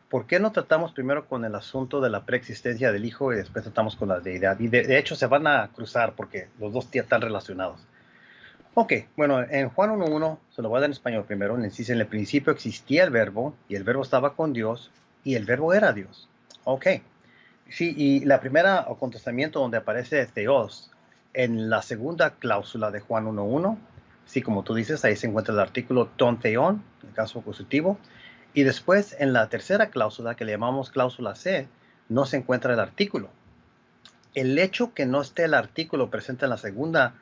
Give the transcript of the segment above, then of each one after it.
¿Por qué no tratamos primero con el asunto de la preexistencia del Hijo y después tratamos con la deidad? Y de hecho se van a cruzar porque los dos están relacionados. Ok, bueno, en Juan 1.1, se lo voy a dar en español primero, dice, en el principio existía el verbo y el verbo estaba con Dios y el verbo era Dios. Ok, sí, y la primera contestamiento donde aparece Theos, en la segunda cláusula de Juan 1.1, sí, como tú dices, ahí se encuentra el artículo ton theon, en el caso acusativo, y después en la tercera cláusula, que le llamamos cláusula C, no se encuentra el artículo. El hecho que no esté el artículo presente en la segunda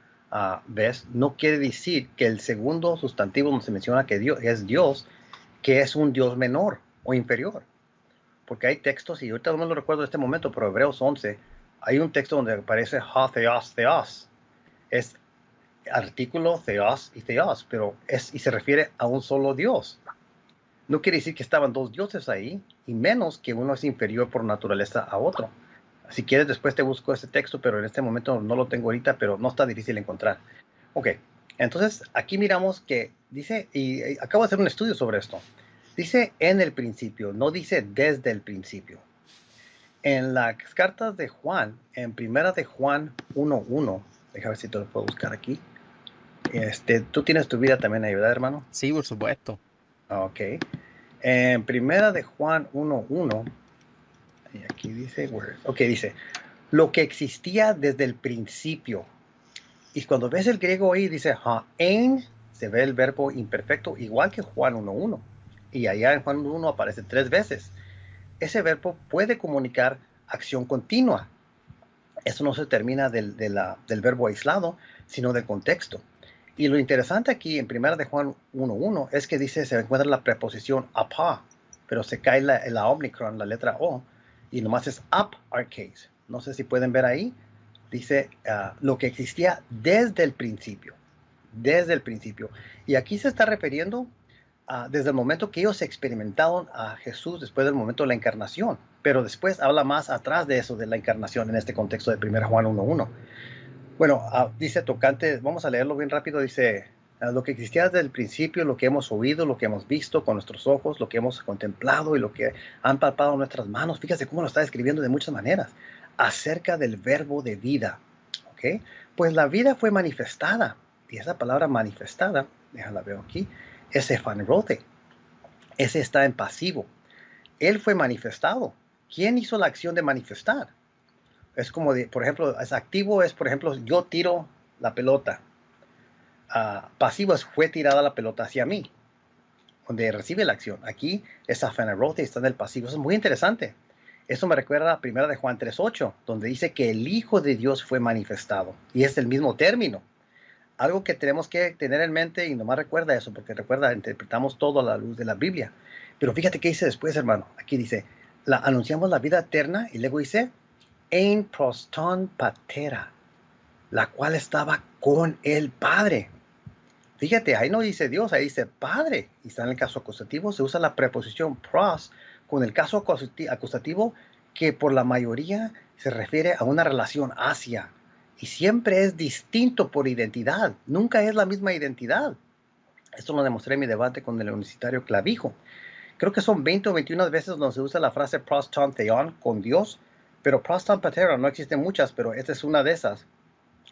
vez no quiere decir que el segundo sustantivo donde se menciona que Dios, que es un Dios menor o inferior. Porque hay textos, y ahorita no me lo recuerdo en este momento, pero Hebreos 11, hay un texto donde aparece ha theos, theos. Es artículo theos y theos, pero y se refiere a un solo Dios. No quiere decir que estaban dos dioses ahí, y menos que uno es inferior por naturaleza a otro. Si quieres, después te busco ese texto, pero en este momento no lo tengo ahorita, pero no está difícil encontrar. Ok, entonces aquí miramos que dice, y acabo de hacer un estudio sobre esto, dice en el principio, no dice desde el principio. En las cartas de Juan, en primera de Juan 1.1, déjame ver si te lo puedo buscar aquí. Tú tienes tu vida también ahí, ¿verdad, hermano? Sí, por supuesto. Ok. En primera de Juan 1.1, y aquí dice, ok, dice, lo que existía desde el principio. Y cuando ves el griego ahí, dice, en, se ve el verbo imperfecto, igual que Juan 1.1. Y allá en Juan 1.1 aparece 3 veces. Ese verbo puede comunicar acción continua. Eso no se termina del verbo aislado, sino del contexto. Y lo interesante aquí en primera de Juan 1.1 es que dice, se encuentra la preposición apa, pero se cae la omicron, la letra O, y nomás es up arcades. No sé si pueden ver ahí. Dice lo que existía desde el principio. Desde el principio. Y aquí se está refiriendo desde el momento que ellos experimentaron a Jesús después del momento de la encarnación. Pero después habla más atrás de eso, de la encarnación, en este contexto de 1 Juan 1.1. Bueno, dice tocante, vamos a leerlo bien rápido, dice, lo que existía desde el principio, lo que hemos oído, lo que hemos visto con nuestros ojos, lo que hemos contemplado y lo que han palpado nuestras manos. Fíjate cómo lo está describiendo de muchas maneras, acerca del verbo de vida. ¿Ok? Pues la vida fue manifestada, y esa palabra manifestada, déjala ver aquí, es ephanerote. Ese está en pasivo. Él fue manifestado. ¿Quién hizo la acción de manifestar? Es como, por ejemplo, es activo es, por ejemplo, yo tiro la pelota. Pasivo es fue tirada la pelota hacia mí, donde recibe la acción. Aquí es ephanerote, está en el pasivo. Eso es muy interesante. Eso me recuerda a 1 de Juan 3.8, donde dice que el Hijo de Dios fue manifestado. Y es el mismo término. Algo que tenemos que tener en mente, y nomás recuerda eso, porque recuerda, interpretamos todo a la luz de la Biblia. Pero fíjate qué dice después, hermano. Aquí dice, anunciamos la vida eterna, y luego dice, en proston patera, la cual estaba con el Padre. Fíjate, ahí no dice Dios, ahí dice Padre. Y está en el caso acusativo, se usa la preposición pros con el caso acusativo que por la mayoría se refiere a una relación hacia. Y siempre es distinto por identidad, nunca es la misma identidad. Esto lo demostré en mi debate con el universitario Clavijo. Creo que son 20 o 21 veces donde se usa la frase proston theon con Dios, pero proston patera no existen muchas, pero esta es una de esas.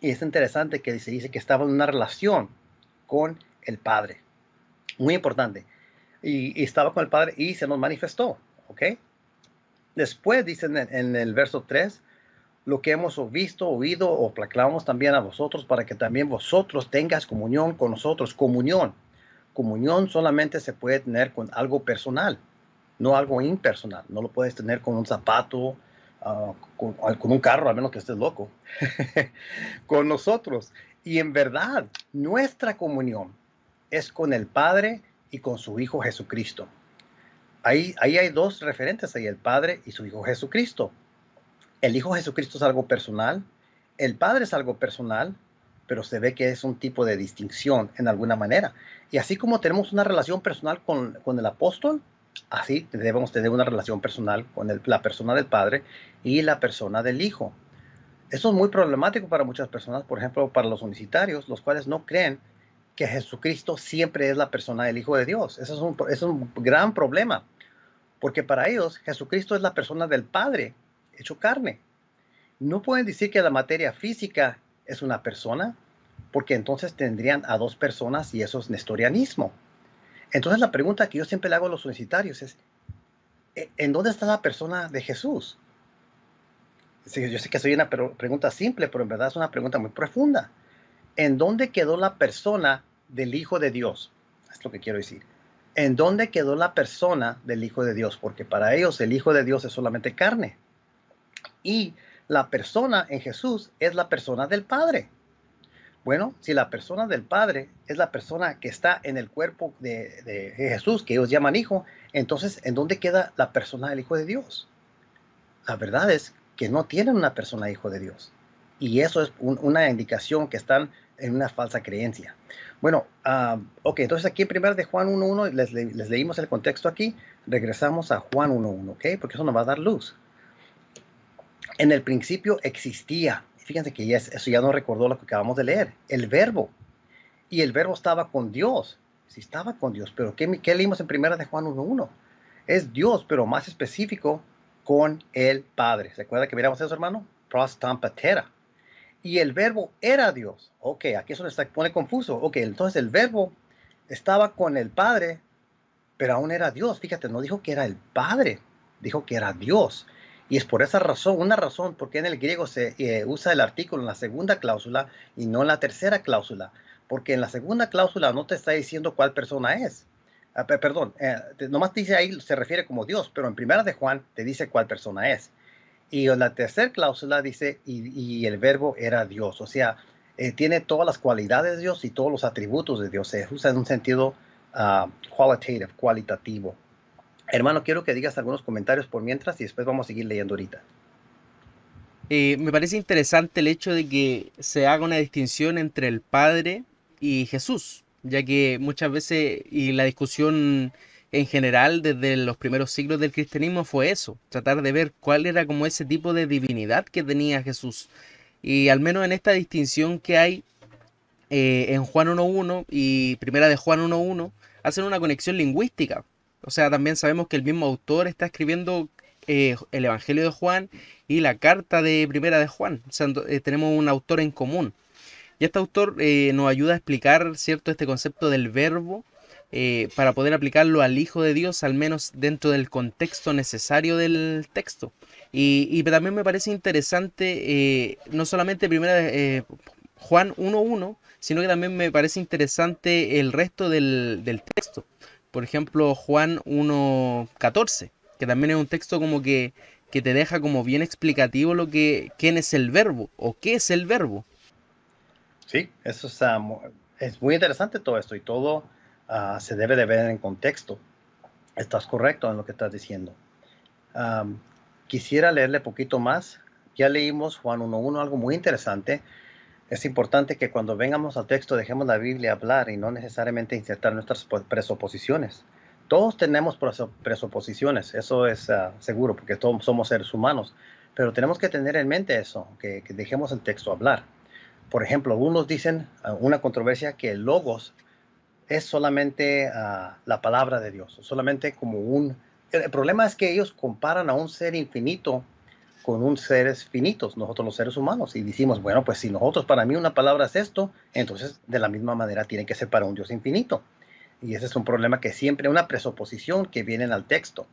Y es interesante que se dice que estaba en una relación con el Padre. Muy importante. Y estaba con el Padre y se nos manifestó. ¿Ok? Después dice en el verso 3, lo que hemos visto, oído o proclamamos también a vosotros para que también vosotros tengas comunión con nosotros. Comunión. Comunión solamente se puede tener con algo personal, no algo impersonal. No lo puedes tener con un zapato, con un carro, a menos que estés loco. Con nosotros. Y en verdad, nuestra comunión es con el Padre y con su Hijo Jesucristo. Ahí hay dos referentes, ahí el Padre y su Hijo Jesucristo. El Hijo Jesucristo es algo personal, el Padre es algo personal, pero se ve que es un tipo de distinción en alguna manera. Y así como tenemos una relación personal con el apóstol, así debemos tener una relación personal con la persona del Padre y la persona del Hijo. Eso es muy problemático para muchas personas, por ejemplo, para los universitarios, los cuales no creen que Jesucristo siempre es la persona del Hijo de Dios. Eso es un gran problema, porque para ellos Jesucristo es la persona del Padre hecho carne. No pueden decir que la materia física es una persona, porque entonces tendrían a dos personas y eso es nestorianismo. Entonces la pregunta que yo siempre le hago a los universitarios es, ¿en dónde está la persona de Jesús? Sí, yo sé que soy una pregunta simple, pero en verdad es una pregunta muy profunda. ¿En dónde quedó la persona del Hijo de Dios? Es lo que quiero decir. ¿En dónde quedó la persona del Hijo de Dios? Porque para ellos el Hijo de Dios es solamente carne. Y la persona en Jesús es la persona del Padre. Bueno, si la persona del Padre es la persona que está en el cuerpo de Jesús, que ellos llaman Hijo, entonces, ¿en dónde queda la persona del Hijo de Dios? La verdad es que no tienen una persona Hijo de Dios. Y eso es una indicación que están en una falsa creencia. Bueno, ok, entonces aquí en 1 de Juan 1.1 les leímos el contexto aquí. Regresamos a Juan 1.1, ok, porque eso nos va a dar luz. En el principio existía, fíjense que eso ya no recordó lo que acabamos de leer, el verbo. Y el verbo estaba con Dios. Sí, estaba con Dios, pero ¿qué leímos en 1 de Juan 1.1? Es Dios, pero más específico, con el Padre. ¿Se acuerda que miramos eso, hermano? Pros tam patera. Y el verbo era Dios. Ok, aquí eso se pone confuso. Ok, entonces el verbo estaba con el Padre, pero aún era Dios. Fíjate, no dijo que era el Padre, dijo que era Dios. Y es por esa razón, una razón, porque en el griego se usa el artículo en la segunda cláusula y no en la tercera cláusula. Porque en la segunda cláusula no te está diciendo cuál persona es. Perdón, nomás dice ahí, se refiere como Dios, pero en primera de Juan te dice cuál persona es. Y en la tercera cláusula dice, y el verbo era Dios. O sea, tiene todas las cualidades de Dios y todos los atributos de Dios. Se usa en un sentido qualitative, cualitativo. Hermano, quiero que digas algunos comentarios por mientras y después vamos a seguir leyendo ahorita. Me parece interesante el hecho de que se haga una distinción entre el Padre y Jesús, ya que muchas veces, y la discusión en general desde los primeros siglos del cristianismo fue eso, tratar de ver cuál era como ese tipo de divinidad que tenía Jesús. Y al menos en esta distinción que hay en Juan 1.1 y Primera de Juan 1.1 hacen una conexión lingüística. O sea, también sabemos que el mismo autor está escribiendo el Evangelio de Juan y la carta de Primera de Juan. O sea, tenemos un autor en común. Y este autor nos ayuda a explicar, ¿cierto?, este concepto del verbo para poder aplicarlo al Hijo de Dios, al menos dentro del contexto necesario del texto. Y también me parece interesante, no solamente Juan 1.1, sino que también me parece interesante el resto del texto. Por ejemplo, Juan 1.14, que también es un texto como que te deja como bien explicativo quién es el verbo o qué es el verbo. Sí, eso es muy interesante todo esto y todo se debe de ver en contexto. Estás correcto en lo que estás diciendo. Um, Quisiera leerle poquito más. Ya leímos Juan 1.1, algo muy interesante. Es importante que cuando vengamos al texto dejemos la Biblia hablar y no necesariamente insertar nuestras presuposiciones. Todos tenemos presuposiciones, eso es seguro, porque todos somos seres humanos, pero tenemos que tener en mente eso, que dejemos el texto hablar. Por ejemplo, unos dicen una controversia que el logos es solamente la palabra de Dios, solamente como un... El problema es que ellos comparan a un ser infinito con un seres finitos, nosotros los seres humanos, y decimos, bueno, pues si nosotros, para mí una palabra es esto, entonces de la misma manera tiene que ser para un Dios infinito. Y ese es un problema que siempre, una presuposición que viene al texto.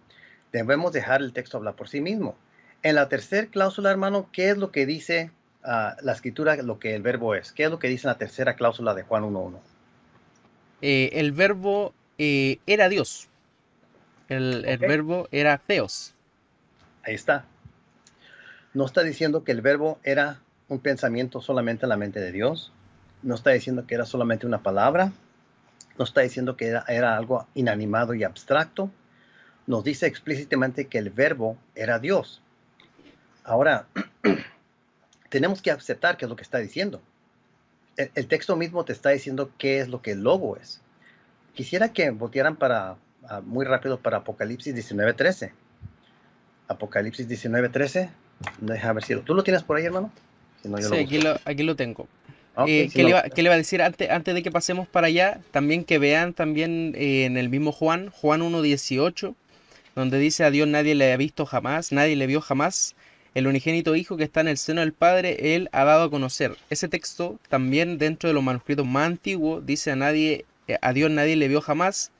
Debemos dejar el texto hablar por sí mismo. En la tercera cláusula, hermano, ¿qué es lo que dice la escritura, lo que el verbo es? ¿Qué es lo que dice en la tercera cláusula de Juan 1:1? El verbo era Dios. El Ok, verbo era Theos. ahí está. No está diciendo que el verbo era un pensamiento solamente en la mente de Dios. No está diciendo que era solamente una palabra. No está diciendo que era algo inanimado y abstracto. Nos dice explícitamente que el verbo era Dios. Ahora, tenemos que aceptar qué es lo que está diciendo. El texto mismo te está diciendo qué es lo que el logo es. Quisiera que voltearan muy rápido para Apocalipsis 19:13. Apocalipsis 19:13. Deja ver si tú lo tienes por ahí, hermano. Si no, yo lo Sí, busco. aquí lo tengo. Ok, si ¿Qué no. qué le iba a decir antes de que pasemos para allá? También que vean también en el mismo Juan 1:18, donde dice a Dios nadie le ha visto jamás, nadie le vio jamás. El unigénito Hijo que está en el seno del Padre, Él ha dado a conocer. Ese texto también dentro de los manuscritos más antiguos dice a Dios nadie le vio jamás.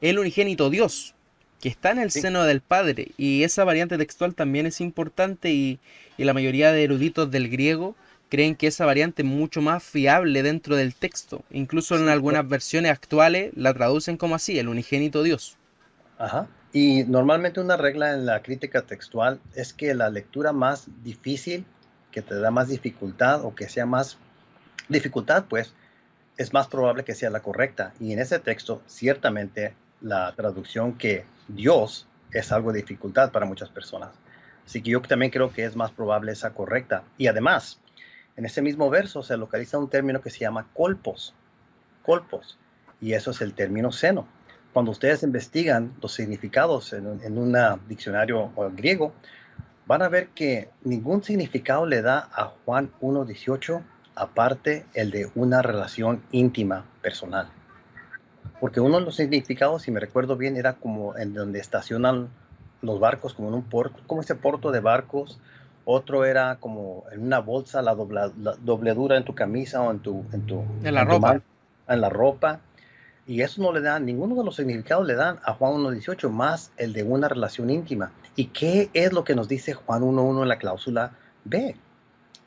El unigénito Dios que está en el Sí, seno del Padre. Y esa variante textual también es importante y la mayoría de eruditos del griego creen que esa variante es mucho más fiable dentro del texto. Incluso en sí. algunas versiones actuales la traducen como así, el unigénito Dios. Ajá. Y normalmente una regla en la crítica textual es que la lectura más difícil, que te da más dificultad o que sea más dificultad, pues es más probable que sea la correcta. Y en ese texto, ciertamente, la traducción que Dios es algo de dificultad para muchas personas. Así que yo también creo que es más probable esa correcta. Y además, en ese mismo verso se localiza un término que se llama colpos, colpos, y eso es el término seno. Cuando ustedes investigan los significados en un diccionario griego, van a ver que ningún significado le da a Juan 1:18 aparte el de una relación íntima personal. Porque uno de los significados, si me recuerdo bien, era como en donde estacionan los barcos, como en un puerto, como ese puerto de barcos. Otro era como en una bolsa, la dobledura en tu camisa o En la en tu ropa. mano, en la ropa. Y eso no le dan, ninguno de los significados le dan a Juan 1:18 más el de una relación íntima. ¿Y qué es lo que nos dice Juan 1:1 en la cláusula B?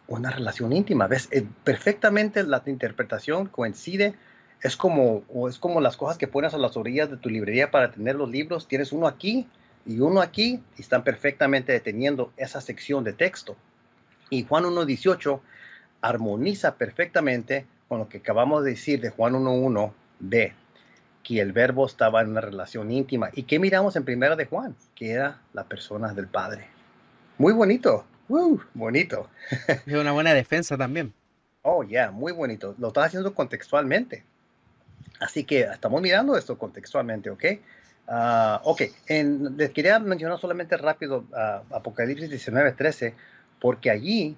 Una relación íntima. ¿Ves? Perfectamente la interpretación coincide. Es como las cosas que pones a las orillas de tu librería para tener los libros. Tienes uno aquí y están perfectamente deteniendo esa sección de texto. Y Juan 1:18 armoniza perfectamente con lo que acabamos de decir de Juan 1:1b, que el verbo estaba en una relación íntima. ¿Y qué miramos en primera de Juan? Que era la persona del Padre. Muy bonito. Bonito. Es una buena defensa también. Oh, yeah, muy bonito. Lo estás haciendo contextualmente. Así que estamos mirando esto contextualmente, ¿ok? Ok, les quería mencionar solamente rápido Apocalipsis 19:13, porque allí,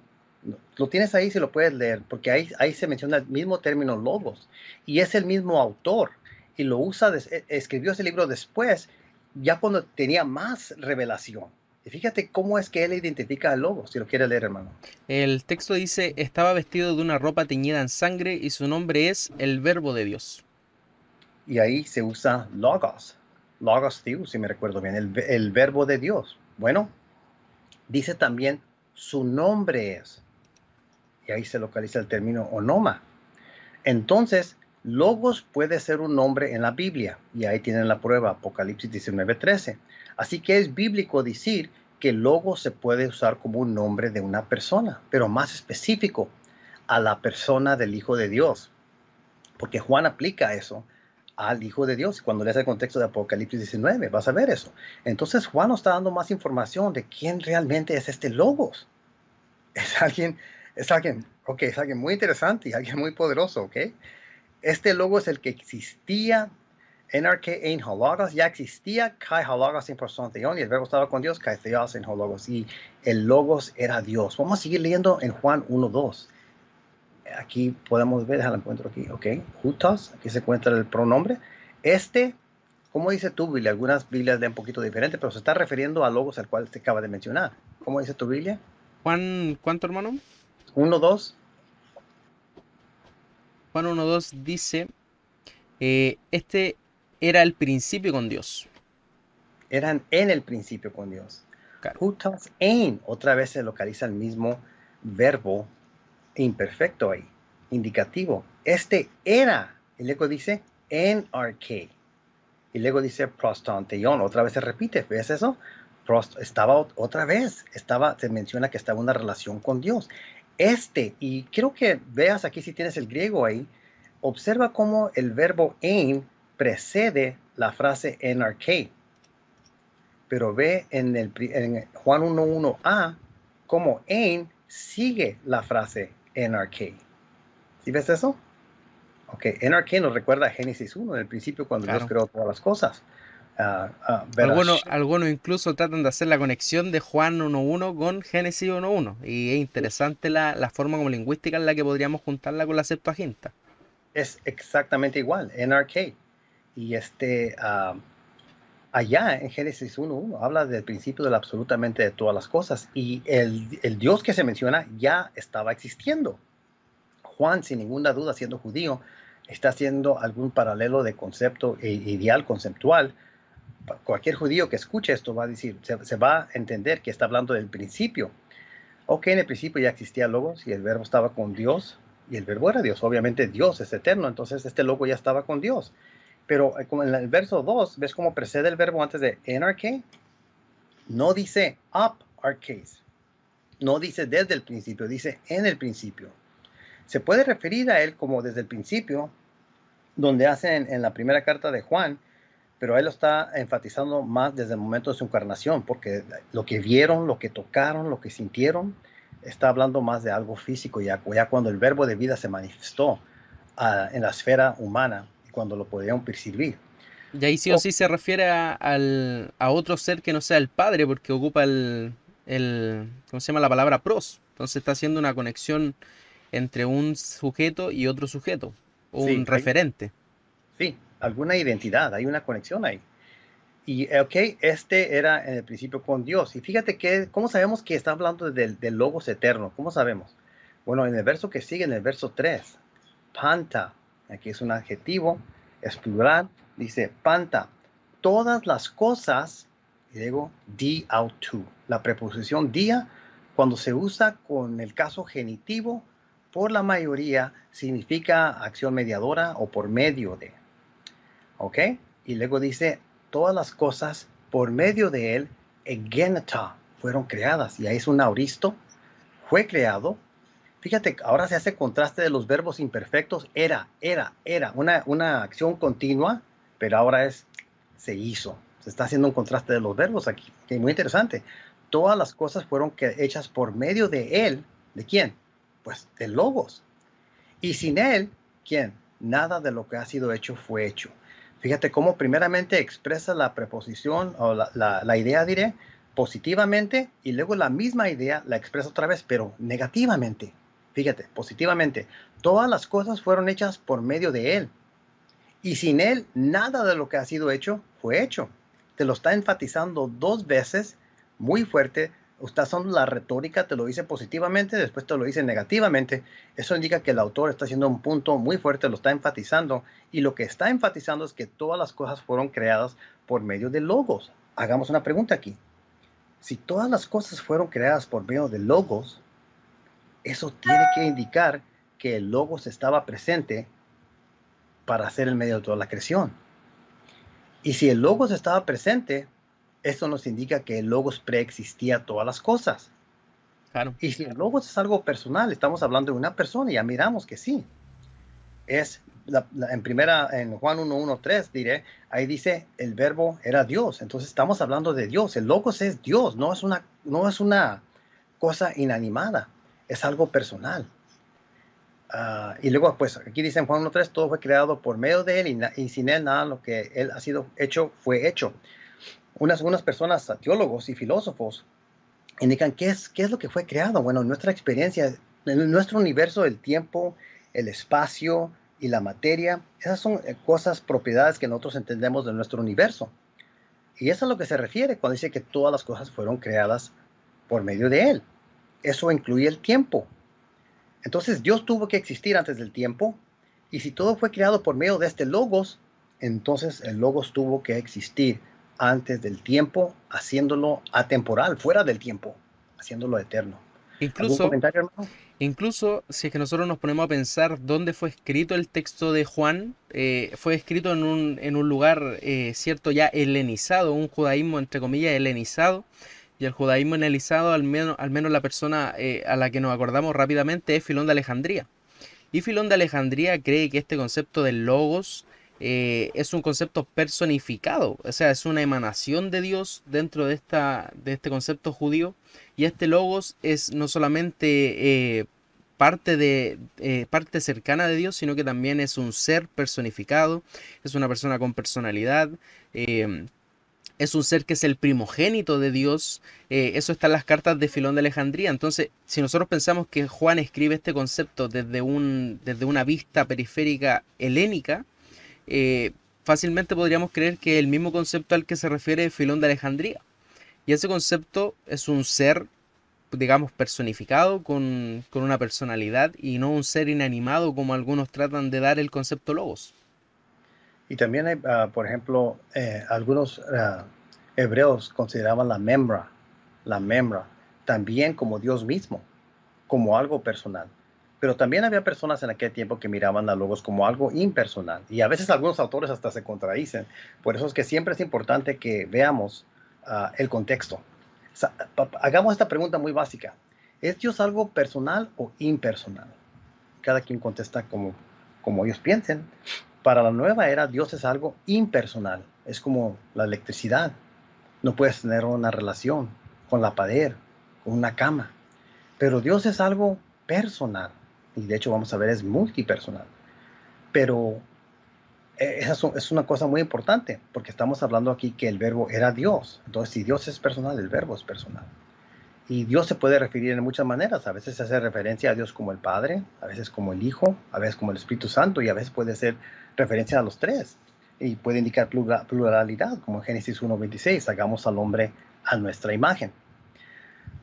lo tienes ahí si lo puedes leer, porque ahí se menciona el mismo término logos, y es el mismo autor, y lo usa, escribió ese libro después, ya cuando tenía más revelación. Y fíjate cómo es que él identifica al logo, si lo quieres leer, hermano. El texto dice, estaba vestido de una ropa teñida en sangre y su nombre es el Verbo de Dios. Y ahí se usa logos theos, si me recuerdo bien, el verbo de Dios. Bueno, dice también su nombre es, y ahí se localiza el término onoma. Entonces, logos puede ser un nombre en la Biblia, y ahí tienen la prueba, Apocalipsis 19:13. Así que es bíblico decir que logos se puede usar como un nombre de una persona, pero más específico, a la persona del Hijo de Dios, porque Juan aplica eso al Hijo de Dios. Cuando lees el contexto de Apocalipsis 19, vas a ver eso. Entonces Juan nos está dando más información de quién realmente es este Logos. Es alguien, es alguien muy interesante y alguien muy poderoso, ¿ok? Este Logos es el que existía, NRK ein hologos, ya existía, kai hologos en persona theon, y el verbo estaba con Dios, kai theos en hologos, y el Logos era Dios. Vamos a seguir leyendo en Juan 1:2. Aquí podemos ver, déjalo encuentro aquí, ok, hutos, aquí se encuentra el pronombre. ¿Cómo dice tu Biblia? Algunas Biblias leen un poquito diferente, pero se está refiriendo a logos al cual se acaba de mencionar. ¿Cómo dice tu Biblia? Juan, ¿cuánto, hermano? 1, 2. Juan 1:2 dice, este era el principio con Dios. Eran en el principio con Dios. Claro. Hutas en, otra vez se localiza el mismo verbo imperfecto ahí, indicativo. Este era, y luego dice en arche. Y luego dice prostanteion, otra vez se repite, ¿ves eso? Estaba otra vez, se menciona que estaba en una relación con Dios. Y quiero que veas aquí si tienes el griego ahí, observa cómo el verbo en precede la frase en arche. Pero ve en Juan 1:1a cómo en sigue la frase en arche. ¿Sí ves eso? Ok, NRK nos recuerda a Génesis 1, en el principio cuando Dios Claro. creó todas las cosas. Verash. Algunos incluso tratan de hacer la conexión de Juan 1:1 con Génesis 1:1. Y es interesante la forma como lingüística en la que podríamos juntarla con la Septuaginta. Es exactamente igual, NRK. Y allá en Génesis 1:1 habla del principio de absolutamente de todas las cosas. Y el Dios que se menciona ya estaba existiendo. Juan, sin ninguna duda, siendo judío, está haciendo algún paralelo de concepto ideal conceptual. Cualquier judío que escuche esto va a decir, se va a entender que está hablando del principio. Ok, en el principio ya existía Logos y el verbo estaba con Dios y el verbo era Dios. Obviamente Dios es eterno, entonces este logo ya estaba con Dios. Pero como en el verso 2, ¿ves cómo precede el verbo antes de NRK? No dice up arcades. No dice desde el principio, dice en el principio. Se puede referir a él como desde el principio, donde hacen en la primera carta de Juan, pero él lo está enfatizando más desde el momento de su encarnación, porque lo que vieron, lo que tocaron, lo que sintieron, está hablando más de algo físico, ya cuando el verbo de vida se manifestó en la esfera humana, cuando lo podían percibir. Y ahí sí o Oh, sí se refiere a otro ser que no sea el Padre, porque ocupa ¿cómo se llama la palabra pros? Entonces está haciendo una conexión entre un sujeto y otro sujeto, o sí, un referente. sí, alguna identidad, hay una conexión ahí. Y, ok, este era en el principio con Dios. Y fíjate ¿cómo sabemos que está hablando del Logos eterno? ¿Cómo sabemos? Bueno, en el verso que sigue, en el verso 3, panta, aquí es un adjetivo, es plural, dice panta, todas las cosas, y luego di autu. La preposición dia, cuando se usa con el caso genitivo, por la mayoría significa acción mediadora o por medio de. ¿Ok? Y luego dice, todas las cosas por medio de él, egenata, fueron creadas. Y ahí es un auristo, fue creado. Fíjate, ahora se hace contraste de los verbos imperfectos, era, una acción continua, pero ahora se hizo. Se está haciendo un contraste de los verbos aquí, que es muy interesante. Todas las cosas fueron hechas por medio de él. ¿De quién? Pues de Logos. Y sin él, ¿quién? Nada de lo que ha sido hecho fue hecho. Fíjate cómo primeramente expresa la preposición o la idea, diré, positivamente, y luego la misma idea la expresa otra vez, pero negativamente. Fíjate, positivamente. Todas las cosas fueron hechas por medio de él. Y sin él, nada de lo que ha sido hecho fue hecho. Te lo está enfatizando dos veces, muy fuerte. Está usando la retórica, te lo dice positivamente, después te lo dice negativamente. Eso indica que el autor está haciendo un punto muy fuerte, lo está enfatizando. Y lo que está enfatizando es que todas las cosas fueron creadas por medio de logos. Hagamos una pregunta aquí. Si todas las cosas fueron creadas por medio de logos, eso tiene que indicar que el logos estaba presente para ser el medio de toda la creación. Y si el logos estaba presente, eso nos indica que el logos preexistía todas las cosas. Claro. Y si el logos es algo personal, estamos hablando de una persona, y ya miramos que sí. Es en Juan 1:1-3 diré, ahí dice el verbo era Dios. Entonces estamos hablando de Dios. El logos es Dios, no es una cosa inanimada, es algo personal. Y luego, pues aquí dice en Juan 1:3, todo fue creado por medio de él y sin él nada lo que él ha sido hecho fue hecho. Unas personas, teólogos y filósofos, indican qué es lo que fue creado. Bueno, en nuestra experiencia, en nuestro universo, el tiempo, el espacio y la materia, esas son cosas, propiedades que nosotros entendemos de nuestro universo. Y eso es a lo que se refiere cuando dice que todas las cosas fueron creadas por medio de él. Eso incluye el tiempo. Entonces Dios tuvo que existir antes del tiempo, y si todo fue creado por medio de este logos, entonces el logos tuvo que existir antes del tiempo, haciéndolo atemporal, fuera del tiempo, haciéndolo eterno. ¿Algún Incluso, comentario, hermano? incluso si es que nosotros nos ponemos a pensar dónde fue escrito el texto de Juan, fue escrito en un lugar, cierto, ya helenizado, un judaísmo entre comillas helenizado, y el judaísmo helenizado, al menos la persona a la que nos acordamos rápidamente es Filón de Alejandría. Y Filón de Alejandría cree que este concepto del logos es un concepto personificado, o sea, es una emanación de Dios dentro de este concepto judío. Y este logos es no solamente parte cercana de Dios, sino que también es un ser personificado, es una persona con personalidad. eh, es un ser que es el primogénito de Dios. Eso está en las cartas de Filón de Alejandría. Entonces, si nosotros pensamos que Juan escribe este concepto desde una vista periférica helénica, eh, fácilmente podríamos creer que el mismo concepto al que se refiere Filón de Alejandría. Y ese concepto es un ser, digamos, personificado con una personalidad y no un ser inanimado como algunos tratan de dar el concepto logos. Y también hay, por ejemplo, algunos hebreos consideraban la membra, también como Dios mismo, como algo personal. Pero también había personas en aquel tiempo que miraban a logos como algo impersonal. Y a veces algunos autores hasta se contradicen. Por eso es que siempre es importante que veamos el contexto. Hagamos esta pregunta muy básica. ¿Es Dios algo personal o impersonal? Cada quien contesta como ellos piensen. Para la nueva era, Dios es algo impersonal. Es como la electricidad. No puedes tener una relación con la pared, con una cama. Pero Dios es algo personal. Y de hecho, vamos a ver, es multipersonal. Pero es una cosa muy importante, porque estamos hablando aquí que el verbo era Dios. Entonces, si Dios es personal, el verbo es personal. Y Dios se puede referir en muchas maneras. A veces se hace referencia a Dios como el Padre, a veces como el Hijo, a veces como el Espíritu Santo, y a veces puede ser referencia a los tres. Y puede indicar pluralidad, como en Génesis 1:26, hagamos al hombre a nuestra imagen.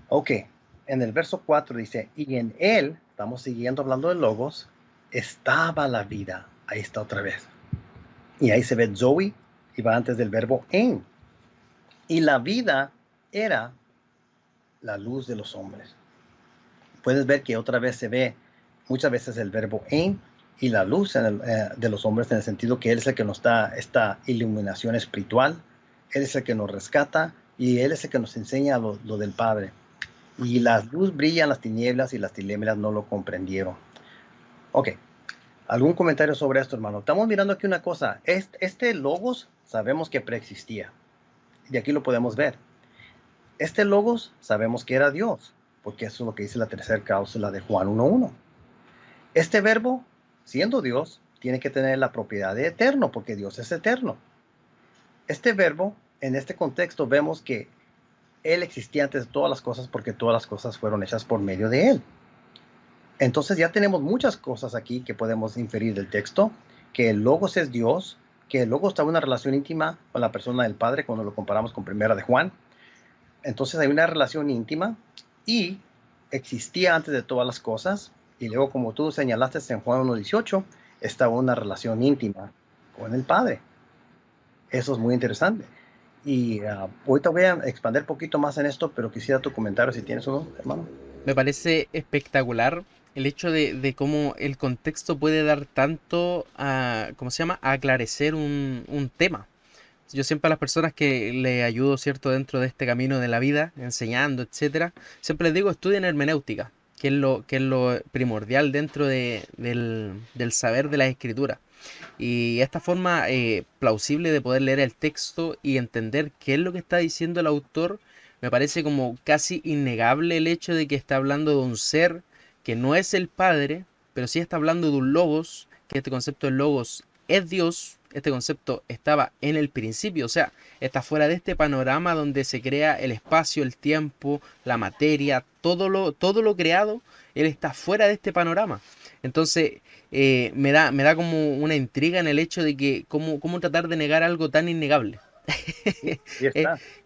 Ok, en el verso 4 dice, y en él, estamos siguiendo hablando de logos, estaba la vida. Ahí está otra vez. Y ahí se ve Zoe, y va antes del verbo en. Y la vida era la luz de los hombres. Puedes ver que otra vez se ve muchas veces el verbo en y la luz de los hombres, en el sentido que Él es el que nos da esta iluminación espiritual, Él es el que nos rescata y Él es el que nos enseña lo del Padre. Y la luz brilla en las tinieblas y las tinieblas no lo comprendieron. Ok, ¿algún comentario sobre esto, hermano? Estamos mirando aquí una cosa. Este logos sabemos que preexistía. Y aquí lo podemos ver. Este logos sabemos que era Dios, porque eso es lo que dice la tercera cláusula de Juan 1:1. Este verbo, siendo Dios, tiene que tener la propiedad de eterno, porque Dios es eterno. Este verbo, en este contexto, vemos que Él existía antes de todas las cosas, porque todas las cosas fueron hechas por medio de Él. Entonces ya tenemos muchas cosas aquí que podemos inferir del texto, que el Logos es Dios, que el Logos está en una relación íntima con la persona del Padre cuando lo comparamos con Primera de Juan. Entonces hay una relación íntima y existía antes de todas las cosas, y luego, como tú señalaste en Juan 1:18, estaba una relación íntima con el Padre. Eso es muy interesante. Y ahorita voy a expandir un poquito más en esto, pero quisiera tu comentario si tienes uno, hermano. Me parece espectacular el hecho de cómo el contexto puede dar tanto a, ¿cómo se llama?, a aclarecer un tema. Yo siempre a las personas que le ayudo, ¿cierto?, dentro de este camino de la vida, enseñando, etcétera, siempre les digo, estudien hermenéutica, que es lo primordial dentro del saber de la escritura. Y esta forma plausible de poder leer el texto y entender qué es lo que está diciendo el autor, me parece como casi innegable el hecho de que está hablando de un ser que no es el Padre, pero sí está hablando de un logos, que este concepto de logos es Dios. Este concepto estaba en el principio, o sea, está fuera de este panorama donde se crea el espacio, el tiempo, la materia, todo lo creado, él está fuera de este panorama. Entonces, me da como una intriga en el hecho de que cómo tratar de negar algo tan innegable. Sí, ahí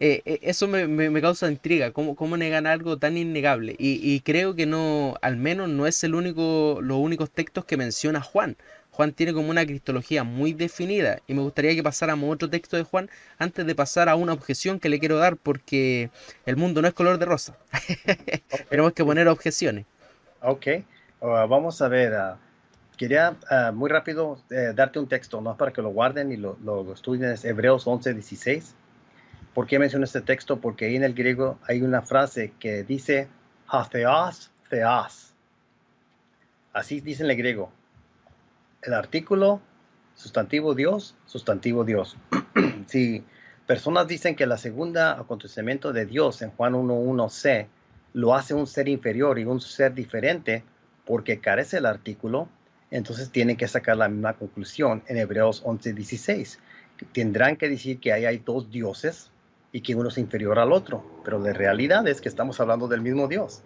Eh, está. Eso me causa intriga, cómo negan algo tan innegable. Y creo que no, al menos no es los únicos textos que menciona Juan. Juan tiene como una cristología muy definida y me gustaría que pasáramos a otro texto de Juan antes de pasar a una objeción que le quiero dar porque el mundo no es color de rosa. Ok, Tenemos que sí, poner objeciones. ok. Vamos a ver. Quería muy rápido darte un texto, ¿no? Para que lo guarden y lo estudien. Es Hebreos 11:16. ¿Por qué menciono este texto? Porque ahí en el griego hay una frase que dice hatheos theos. Así dice en el griego. El artículo, sustantivo Dios, sustantivo Dios. Si personas dicen que la segunda acontecimiento de Dios en Juan 1:1c lo hace un ser inferior y un ser diferente porque carece el artículo, entonces tienen que sacar la misma conclusión en Hebreos 11:16. Tendrán que decir que ahí hay dos dioses y que uno es inferior al otro, pero la realidad es que estamos hablando del mismo Dios.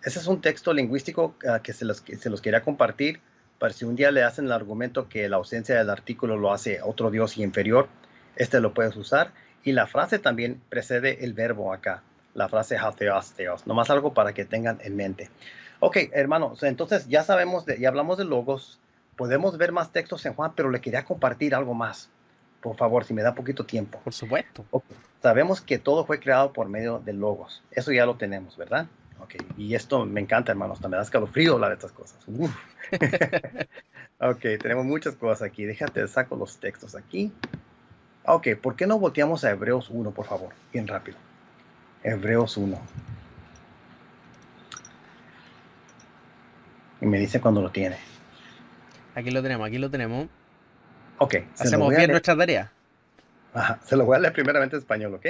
Ese es un texto lingüístico que se los quería compartir para si un día le hacen el argumento que la ausencia del artículo lo hace otro Dios y inferior, este lo puedes usar. Y la frase también precede el verbo acá, la frase hatheos, theos, nomás algo para que tengan en mente. Ok, hermanos, entonces ya sabemos, ya hablamos de logos, podemos ver más textos en Juan, pero le quería compartir algo más, por favor, si me da poquito tiempo. Por supuesto. Ok, sabemos que todo fue creado por medio de logos, eso ya lo tenemos, ¿verdad? Ok, y esto me encanta, hermanos, hasta me da escalofrío hablar de estas cosas. Uf. Ok, tenemos muchas cosas aquí. Déjate, saco los textos aquí. Ok, ¿por qué no volteamos a Hebreos 1, por favor? Bien rápido. Hebreos 1. Y me dice cuando lo tiene. Aquí lo tenemos, aquí lo tenemos. Ok, se lo Hacemos voy a bien leer. nuestra tarea. Ajá, se lo voy a leer primeramente en español, ¿ok?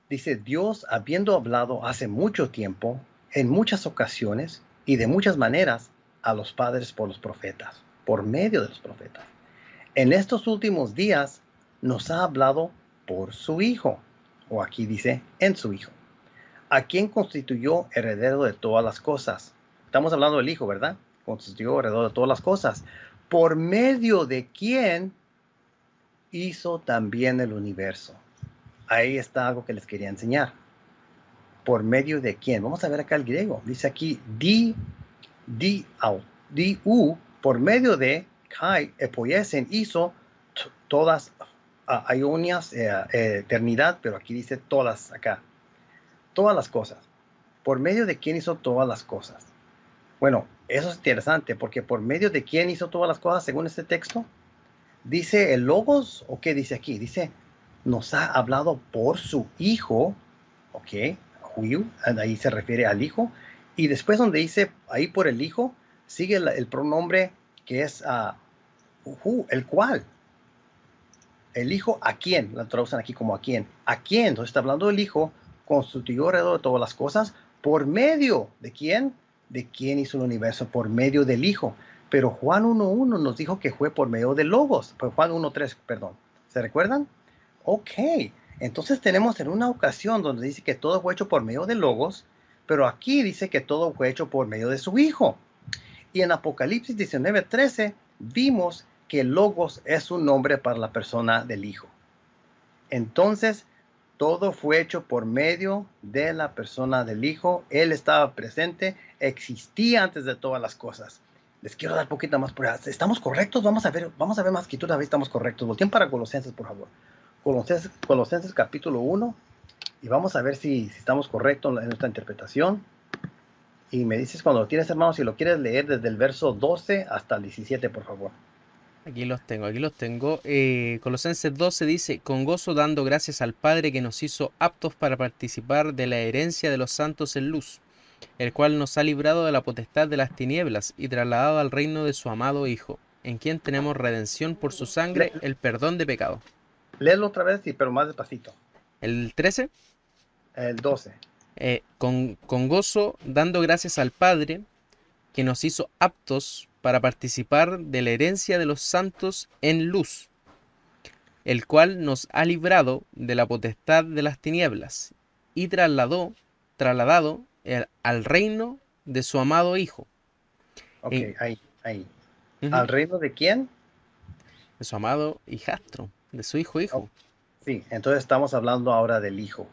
Dice, Dios, habiendo hablado hace mucho tiempo, en muchas ocasiones y de muchas maneras, a los padres por los profetas, por medio de los profetas. En estos últimos días nos ha hablado por su Hijo, o aquí dice, en su Hijo, a quien constituyó heredero de todas las cosas. Estamos hablando del Hijo, ¿verdad? Constituyó heredero de todas las cosas, por medio de quien hizo también el universo. Ahí está algo que les quería enseñar. ¿Por medio de quién? Vamos a ver acá el griego. Dice aquí, por medio de kai, epoyesen, hizo todas, ionias, eternidad, pero aquí dice todas acá. Todas las cosas. ¿Por medio de quién hizo todas las cosas? Bueno, eso es interesante porque por medio de quién hizo todas las cosas según este texto. Dice el Logos, ¿o qué dice aquí? Dice, nos ha hablado por su Hijo, ¿ok? Ahí se refiere al Hijo. Y después donde dice ahí por el Hijo, sigue el pronombre que es el cual. El Hijo, ¿a quién? La traducen aquí como a quién. ¿A quién? Entonces está hablando del Hijo, constituyó alrededor de todas las cosas, por medio de quién? De quién hizo el universo, por medio del Hijo. Pero Juan 1:1 nos dijo que fue por medio de Logos. Pues Juan 1:3, perdón. ¿Se recuerdan? Ok. Entonces tenemos en una ocasión donde dice que todo fue hecho por medio de Logos, pero aquí dice que todo fue hecho por medio de su Hijo. Y en Apocalipsis 19:13 vimos que Logos es un nombre para la persona del Hijo. Entonces, todo fue hecho por medio de la persona del Hijo. Él estaba presente, existía antes de todas las cosas. Les quiero dar poquito más pruebas. ¿Estamos correctos? Vamos a ver más escritura, a ver si estamos correctos. Volteen para Colosenses, por favor. Colosenses capítulo 1 y vamos a ver si estamos correctos en nuestra interpretación. Y me dices cuando lo tienes, hermano, si lo quieres leer desde el verso 12 hasta el 17, por favor. Aquí los tengo, aquí los tengo. Colosenses 12 dice, con gozo dando gracias al Padre que nos hizo aptos para participar de la herencia de los santos en luz, el cual nos ha librado de la potestad de las tinieblas y trasladado al reino de su amado Hijo, en quien tenemos redención por su sangre, Le- el perdón de pecado. léelo otra vez, pero más despacito. El 13, El 12. con gozo dando gracias al Padre que nos hizo aptos para participar de la herencia de los santos en luz, el cual nos ha librado de la potestad de las tinieblas y trasladado al reino de su amado Hijo. Ok, En- ahí. Ujú, ¿Al reino de quién? de su amado hijastro, de su hijo Oh, hijo. Sí, entonces estamos hablando ahora del Hijo.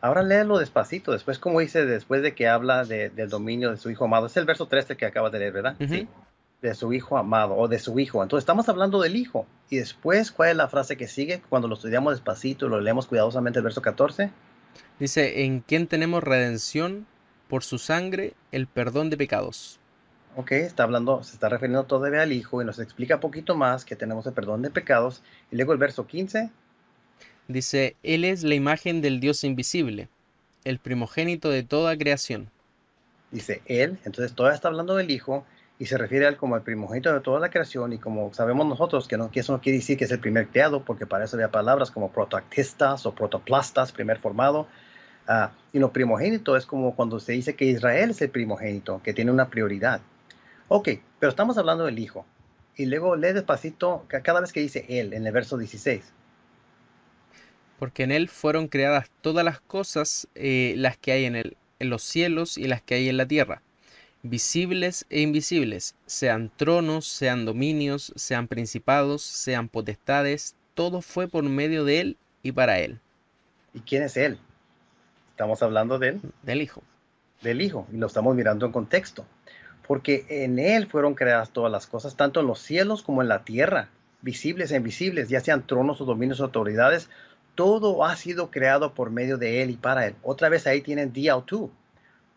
Ahora léelo despacito, después como dice, después de que habla del dominio de su Hijo amado. Es el verso 13 que acabas de leer, ¿verdad? Ujú. Sí, de su Hijo amado o de su Hijo. Entonces estamos hablando del Hijo. Y después, ¿cuál es la frase que sigue? Cuando lo estudiamos despacito y lo leemos cuidadosamente, el verso 14. Dice, en quien tenemos redención por su sangre, el perdón de pecados. Ok, está hablando, se está refiriendo todavía al Hijo y nos explica un poquito más que tenemos el perdón de pecados. Y luego el verso 15 Dice, Él es la imagen del Dios invisible, el primogénito de toda creación. dice Él, entonces todavía está hablando del Hijo y se refiere a Él como el primogénito de toda la creación y como sabemos nosotros que eso no quiere decir que es el primer creado, porque para eso había palabras como protactistas o protoplastas, primer formado. Y lo primogénito es como cuando se dice que Israel es el primogénito, que tiene una prioridad. Ok, pero estamos hablando del Hijo. Y luego lee despacito cada vez que dice Él en el verso 16. Porque en Él fueron creadas todas las cosas, las que hay en los cielos y las que hay en la tierra, visibles e invisibles, sean tronos, sean dominios, sean principados, sean potestades, todo fue por medio de Él y para Él, ¿Y quién es Él? Estamos hablando de Él, del Hijo. del Hijo, y lo estamos mirando en contexto. Porque en Él fueron creadas todas las cosas, tanto en los cielos como en la tierra, visibles e invisibles, ya sean tronos o dominios o autoridades, todo ha sido creado por medio de Él y para Él. Otra vez ahí tienen DL2.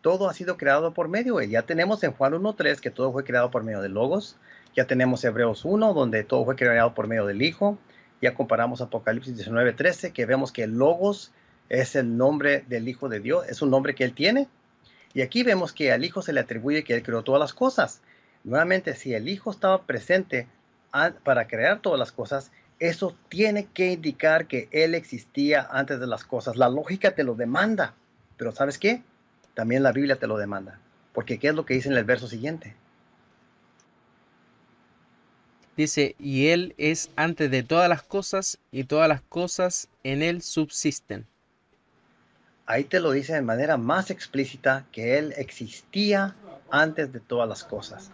Todo ha sido creado por medio de Él. Ya tenemos en Juan 1.3 que todo fue creado por medio de Logos. Ya tenemos Hebreos 1, donde todo fue creado por medio del Hijo. Ya comparamos Apocalipsis 19.13, que vemos que Logos es el nombre del Hijo de Dios, es un nombre que Él tiene. Y aquí vemos que al Hijo se le atribuye que Él creó todas las cosas. Nuevamente, si el Hijo estaba presente para crear todas las cosas, eso tiene que indicar que Él existía antes de las cosas. La lógica te lo demanda. Pero ¿sabes qué? También la Biblia te lo demanda. Porque ¿qué es lo que dice en el verso siguiente? Dice, y Él es antes de todas las cosas, y todas las cosas en Él subsisten. Ahí te lo dice de manera más explícita que Él existía antes de todas las cosas.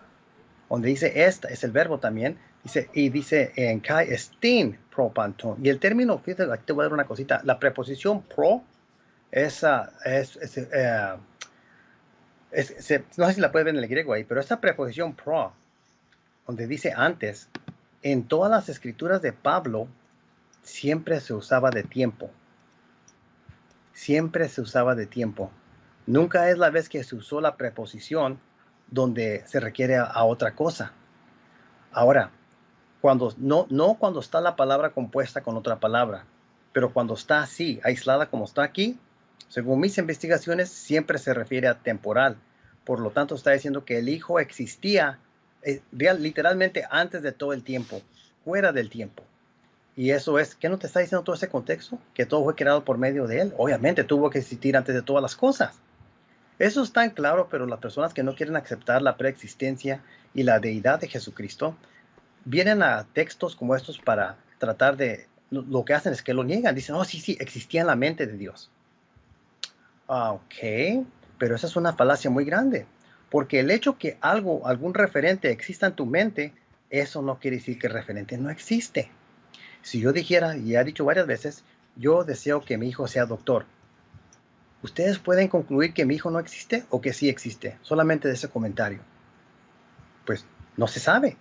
Donde dice esta, es el verbo también, dice, y dice en kai estin pro panton. Y el término, fíjate, aquí te voy a dar una cosita, la preposición pro es, no sé si la puedes ver en el griego ahí, pero esa preposición pro, donde dice antes, en todas las escrituras de Pablo, siempre se usaba de tiempo. Siempre se usaba de tiempo. Nunca es la vez que se usó la preposición donde se requiere a otra cosa. Ahora, cuando no cuando está la palabra compuesta con otra palabra, pero cuando está así, aislada como está aquí, según mis investigaciones, siempre se refiere a temporal. Por lo tanto, está diciendo que el Hijo existía literalmente antes de todo el tiempo, fuera del tiempo. Y eso es, ¿qué no te está diciendo todo ese contexto? Que todo fue creado por medio de Él. Obviamente tuvo que existir antes de todas las cosas. Eso es tan claro, pero las personas que no quieren aceptar la preexistencia y la deidad de Jesucristo, vienen a textos como estos para tratar de, lo que hacen es que lo niegan, dicen, oh, sí, sí, existía en la mente de Dios. Ok, pero esa es una falacia muy grande, porque el hecho que algún referente exista en tu mente, eso no quiere decir que el referente no existe. Si yo dijera, y he dicho varias veces, yo deseo que mi hijo sea doctor, ustedes pueden concluir que mi hijo no existe o que sí existe, solamente de ese comentario. Pues no se sabe.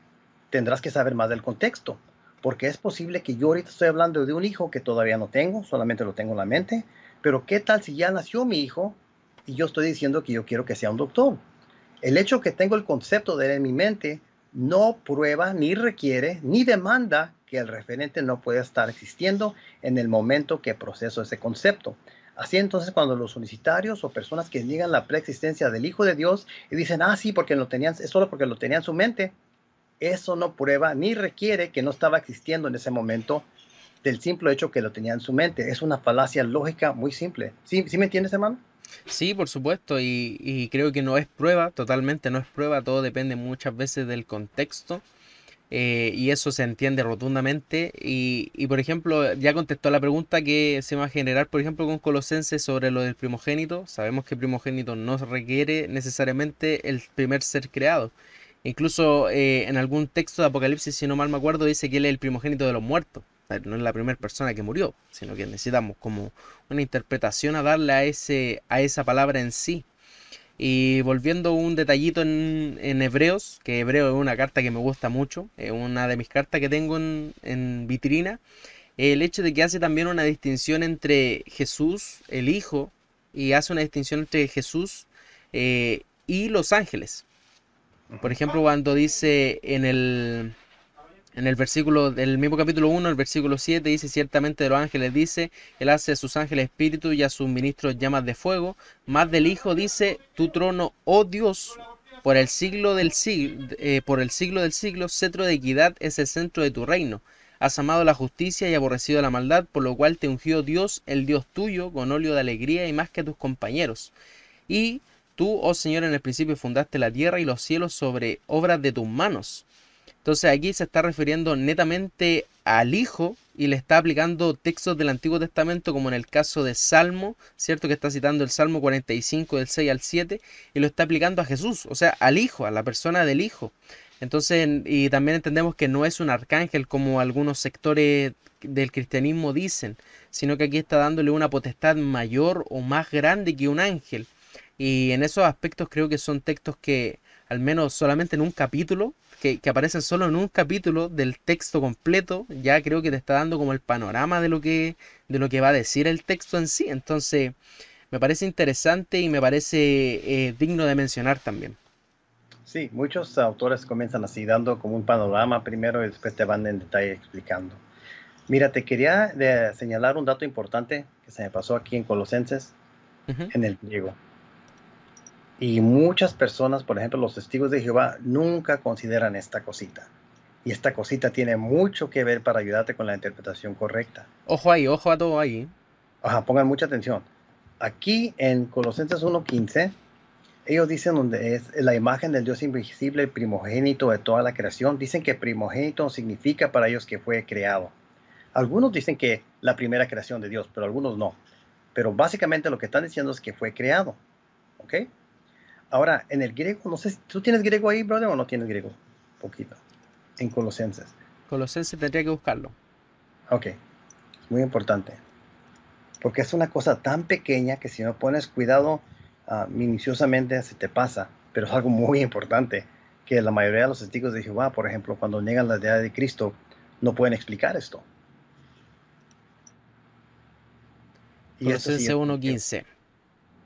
Tendrás que saber más del contexto, porque es posible que yo ahorita estoy hablando de un hijo que todavía no tengo, solamente lo tengo en la mente, pero ¿qué tal si ya nació mi hijo y yo estoy diciendo que yo quiero que sea un doctor? El hecho que tengo el concepto de él en mi mente no prueba, ni requiere, ni demanda que el referente no pueda estar existiendo en el momento que proceso ese concepto. Así entonces cuando los unicitarios o personas que niegan la preexistencia del Hijo de Dios y dicen, sí, porque lo tenían, es solo porque lo tenían en su mente, eso no prueba ni requiere que no estaba existiendo en ese momento del simple hecho que lo tenía en su mente. Es una falacia lógica muy simple. ¿Sí me entiendes, hermano? Sí, por supuesto, y creo que no es prueba, totalmente no es prueba, todo depende muchas veces del contexto. Y eso se entiende rotundamente. Por ejemplo, ya contestó la pregunta que se va a generar, por ejemplo, con Colosenses sobre lo del primogénito. Sabemos que primogénito no requiere necesariamente el primer ser creado. Incluso en algún texto de Apocalipsis, si no mal me acuerdo, dice que él es el primogénito de los muertos. no es la primera persona que murió, sino que necesitamos como una interpretación a darle a esa palabra en sí. Y volviendo un detallito en Hebreos, que Hebreo es una carta que me gusta mucho, es una de mis cartas que tengo en vitrina, el hecho de que hace también una distinción entre Jesús, el Hijo, y hace una distinción entre Jesús y los ángeles. Por Ujú. ejemplo, cuando dice en el versículo del mismo capítulo 1, el versículo 7, dice: ciertamente de los ángeles dice, él hace a sus ángeles espíritu y a sus ministros llamas de fuego. Más del Hijo dice: tu trono, oh Dios, por el siglo del siglo, cetro de equidad es el centro de tu reino. Has amado la justicia y aborrecido la maldad, por lo cual te ungió Dios, el Dios tuyo, con óleo de alegría y más que a tus compañeros. Y tú, oh Señor, en el principio fundaste la tierra y los cielos sobre obras de tus manos. Entonces aquí se está refiriendo netamente al Hijo y le está aplicando textos del Antiguo Testamento, como en el caso de Salmo, ¿cierto? Que está citando el Salmo 45 del 6 al 7 y lo está aplicando a Jesús, o sea, al Hijo, a la persona del Hijo. Entonces, y también entendemos que no es un arcángel como algunos sectores del cristianismo dicen, sino que aquí está dándole una potestad mayor o más grande que un ángel. Y en esos aspectos creo que son textos que, al menos solamente en un capítulo, que aparecen solo en un capítulo del texto completo, ya creo que te está dando como el panorama de lo que va a decir el texto en sí. Entonces, me parece interesante y me parece digno de mencionar también. Sí, muchos autores comienzan así, dando como un panorama primero y después te van en detalle explicando. Mira, te quería señalar un dato importante que se me pasó aquí en Colosenses, Ujú. en el griego. Y muchas personas, por ejemplo, los testigos de Jehová, nunca consideran esta cosita. Y esta cosita tiene mucho que ver para ayudarte con la interpretación correcta. Ojo ahí, ojo a todo ahí. Ajá, pongan mucha atención. Aquí en Colosenses 1:15, ellos dicen donde es la imagen del Dios invisible, el primogénito de toda la creación. Dicen que primogénito significa para ellos que fue creado. Algunos dicen que la primera creación de Dios, pero algunos no. Pero básicamente lo que están diciendo es que fue creado. ¿Ok? Ahora, en el griego, no sé, ¿tú tienes griego ahí, brother, o no tienes griego? Poquito. En Colosenses. Colosenses tendría que buscarlo. Ok, es muy importante. Porque es una cosa tan pequeña que si no pones cuidado minuciosamente se te pasa. Pero es algo muy importante que la mayoría de los testigos de Jehová, por ejemplo, cuando niegan la deidad de Cristo, no pueden explicar esto. Y esto sí Colosenses es... 1:15.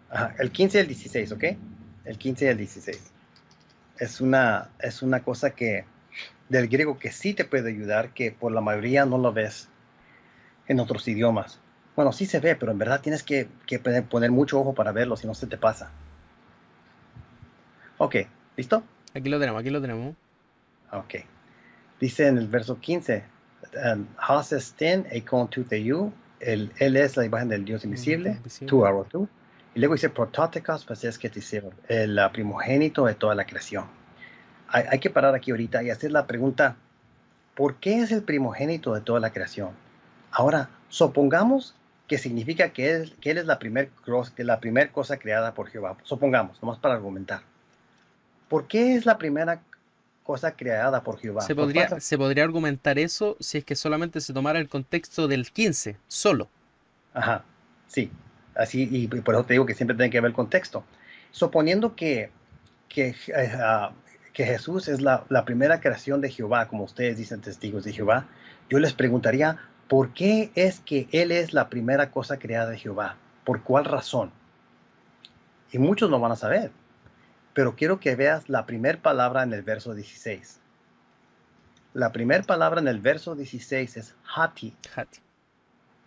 Ajá, el 15 y el 16, ¿ok? El 15 y el 16. Es una cosa que del griego que sí te puede ayudar, que por la mayoría no lo ves en otros idiomas. Bueno, sí se ve, pero en verdad tienes que poner mucho ojo para verlo, si no se te pasa. Ok, ¿listo? Aquí lo tenemos, aquí lo tenemos. Ok. Dice en el verso 15, Hasesten eikon tu theou, él es la imagen del Dios invisible, tu Invisible. aro tú. Y luego dice, protóticos, pues es que te hicieron, el primogénito de toda la creación. Hay que parar aquí ahorita y hacer la pregunta, ¿por qué es el primogénito de toda la creación? Ahora, supongamos que significa que él es la primer cosa creada por Jehová. Supongamos, nomás para argumentar. ¿Por qué es la primera cosa creada por Jehová? ¿Por cuál? Se podría argumentar eso si es que solamente se tomara el contexto del 15 solo. Ajá, sí. Así, y por eso te digo que siempre tiene que ver el contexto. Suponiendo que, que Jesús es la primera creación de Jehová, como ustedes dicen testigos de Jehová, yo les preguntaría, ¿por qué es que Él es la primera cosa creada de Jehová? ¿Por cuál razón? Y muchos no van a saber, pero quiero que veas la primera palabra en el verso 16. La primera palabra en el verso 16 es hati. Jati.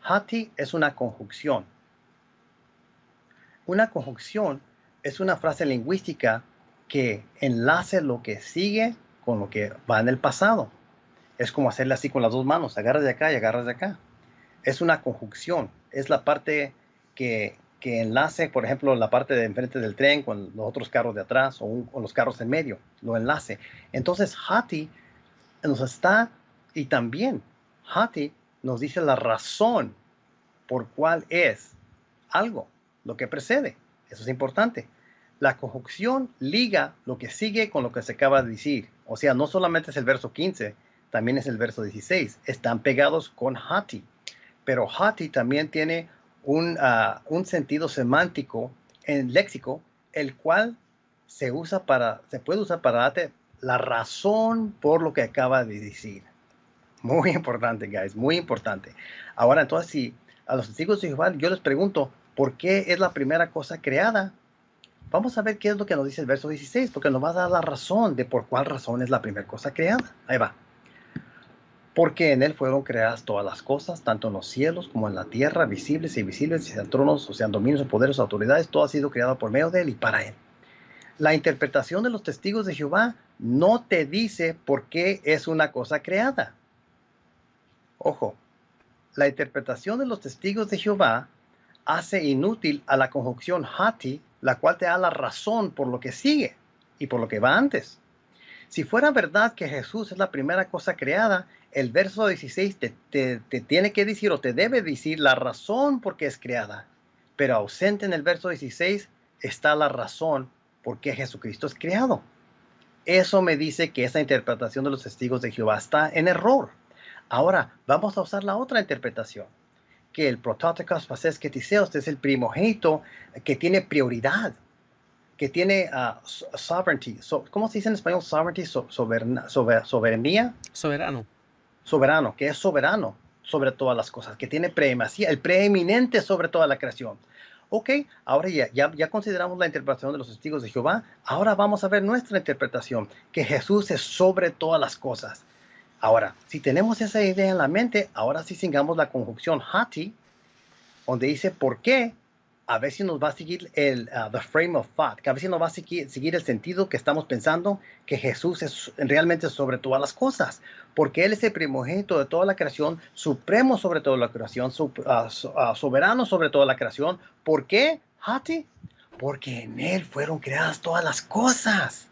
Hati es una conjunción. Una conjunción es una frase lingüística que enlace lo que sigue con lo que va en el pasado. Es como hacerle así con las dos manos, agarras de acá y agarras de acá. Es una conjunción, es la parte que enlace, por ejemplo, la parte de enfrente del tren con los otros carros de atrás o los carros en medio, lo enlace. Entonces, Hati nos está, y también Hati nos dice la razón por cuál es algo, lo que precede. Eso es importante. La conjunción liga lo que sigue con lo que se acaba de decir. O sea, no solamente es el verso 15, también es el verso 16. Están pegados con hati. Pero hati también tiene un sentido semántico en léxico, el cual se puede usar para darte la razón por lo que acaba de decir. Muy importante, guys, muy importante. Ahora, entonces, si a los testigos de Jehová yo les pregunto, ¿por qué es la primera cosa creada? Vamos a ver qué es lo que nos dice el verso 16, porque nos va a dar la razón de por cuál razón es la primera cosa creada. Ahí va. Porque en él fueron creadas todas las cosas, tanto en los cielos como en la tierra, visibles e invisibles, sean tronos, o sean dominios, o poderes, o autoridades, todo ha sido creado por medio de él y para él. La interpretación de los testigos de Jehová no te dice por qué es una cosa creada. Ojo, la interpretación de los testigos de Jehová hace inútil a la conjunción hati, la cual te da la razón por lo que sigue y por lo que va antes. Si fuera verdad que Jesús es la primera cosa creada, el verso 16 te tiene que decir o te debe decir la razón por qué es creada. Pero ausente en el verso 16 está la razón por qué Jesucristo es creado. Eso me dice que esa interpretación de los testigos de Jehová está en error. Ahora, vamos a usar la otra interpretación, que el prototokos pases ketiseos es el primogénito que tiene prioridad, que tiene sovereignty. ¿Cómo se dice en español? Sovereignty, soberanía. Soberano. Soberano, que es soberano sobre todas las cosas, que tiene preemacía, el preeminente sobre toda la creación. Ok, ahora ya consideramos la interpretación de los testigos de Jehová. Ahora vamos a ver nuestra interpretación, que Jesús es sobre todas las cosas. Ahora, si tenemos esa idea en la mente, ahora sí sigamos la conjunción hati, donde dice por qué. A ver si nos va a seguir the frame of thought, que a ver si nos va a seguir el sentido que estamos pensando, que Jesús es realmente sobre todas las cosas, porque Él es el primogénito de toda la creación, supremo sobre toda la creación, soberano sobre toda la creación. ¿Por qué, Hati? Porque en Él fueron creadas todas las cosas,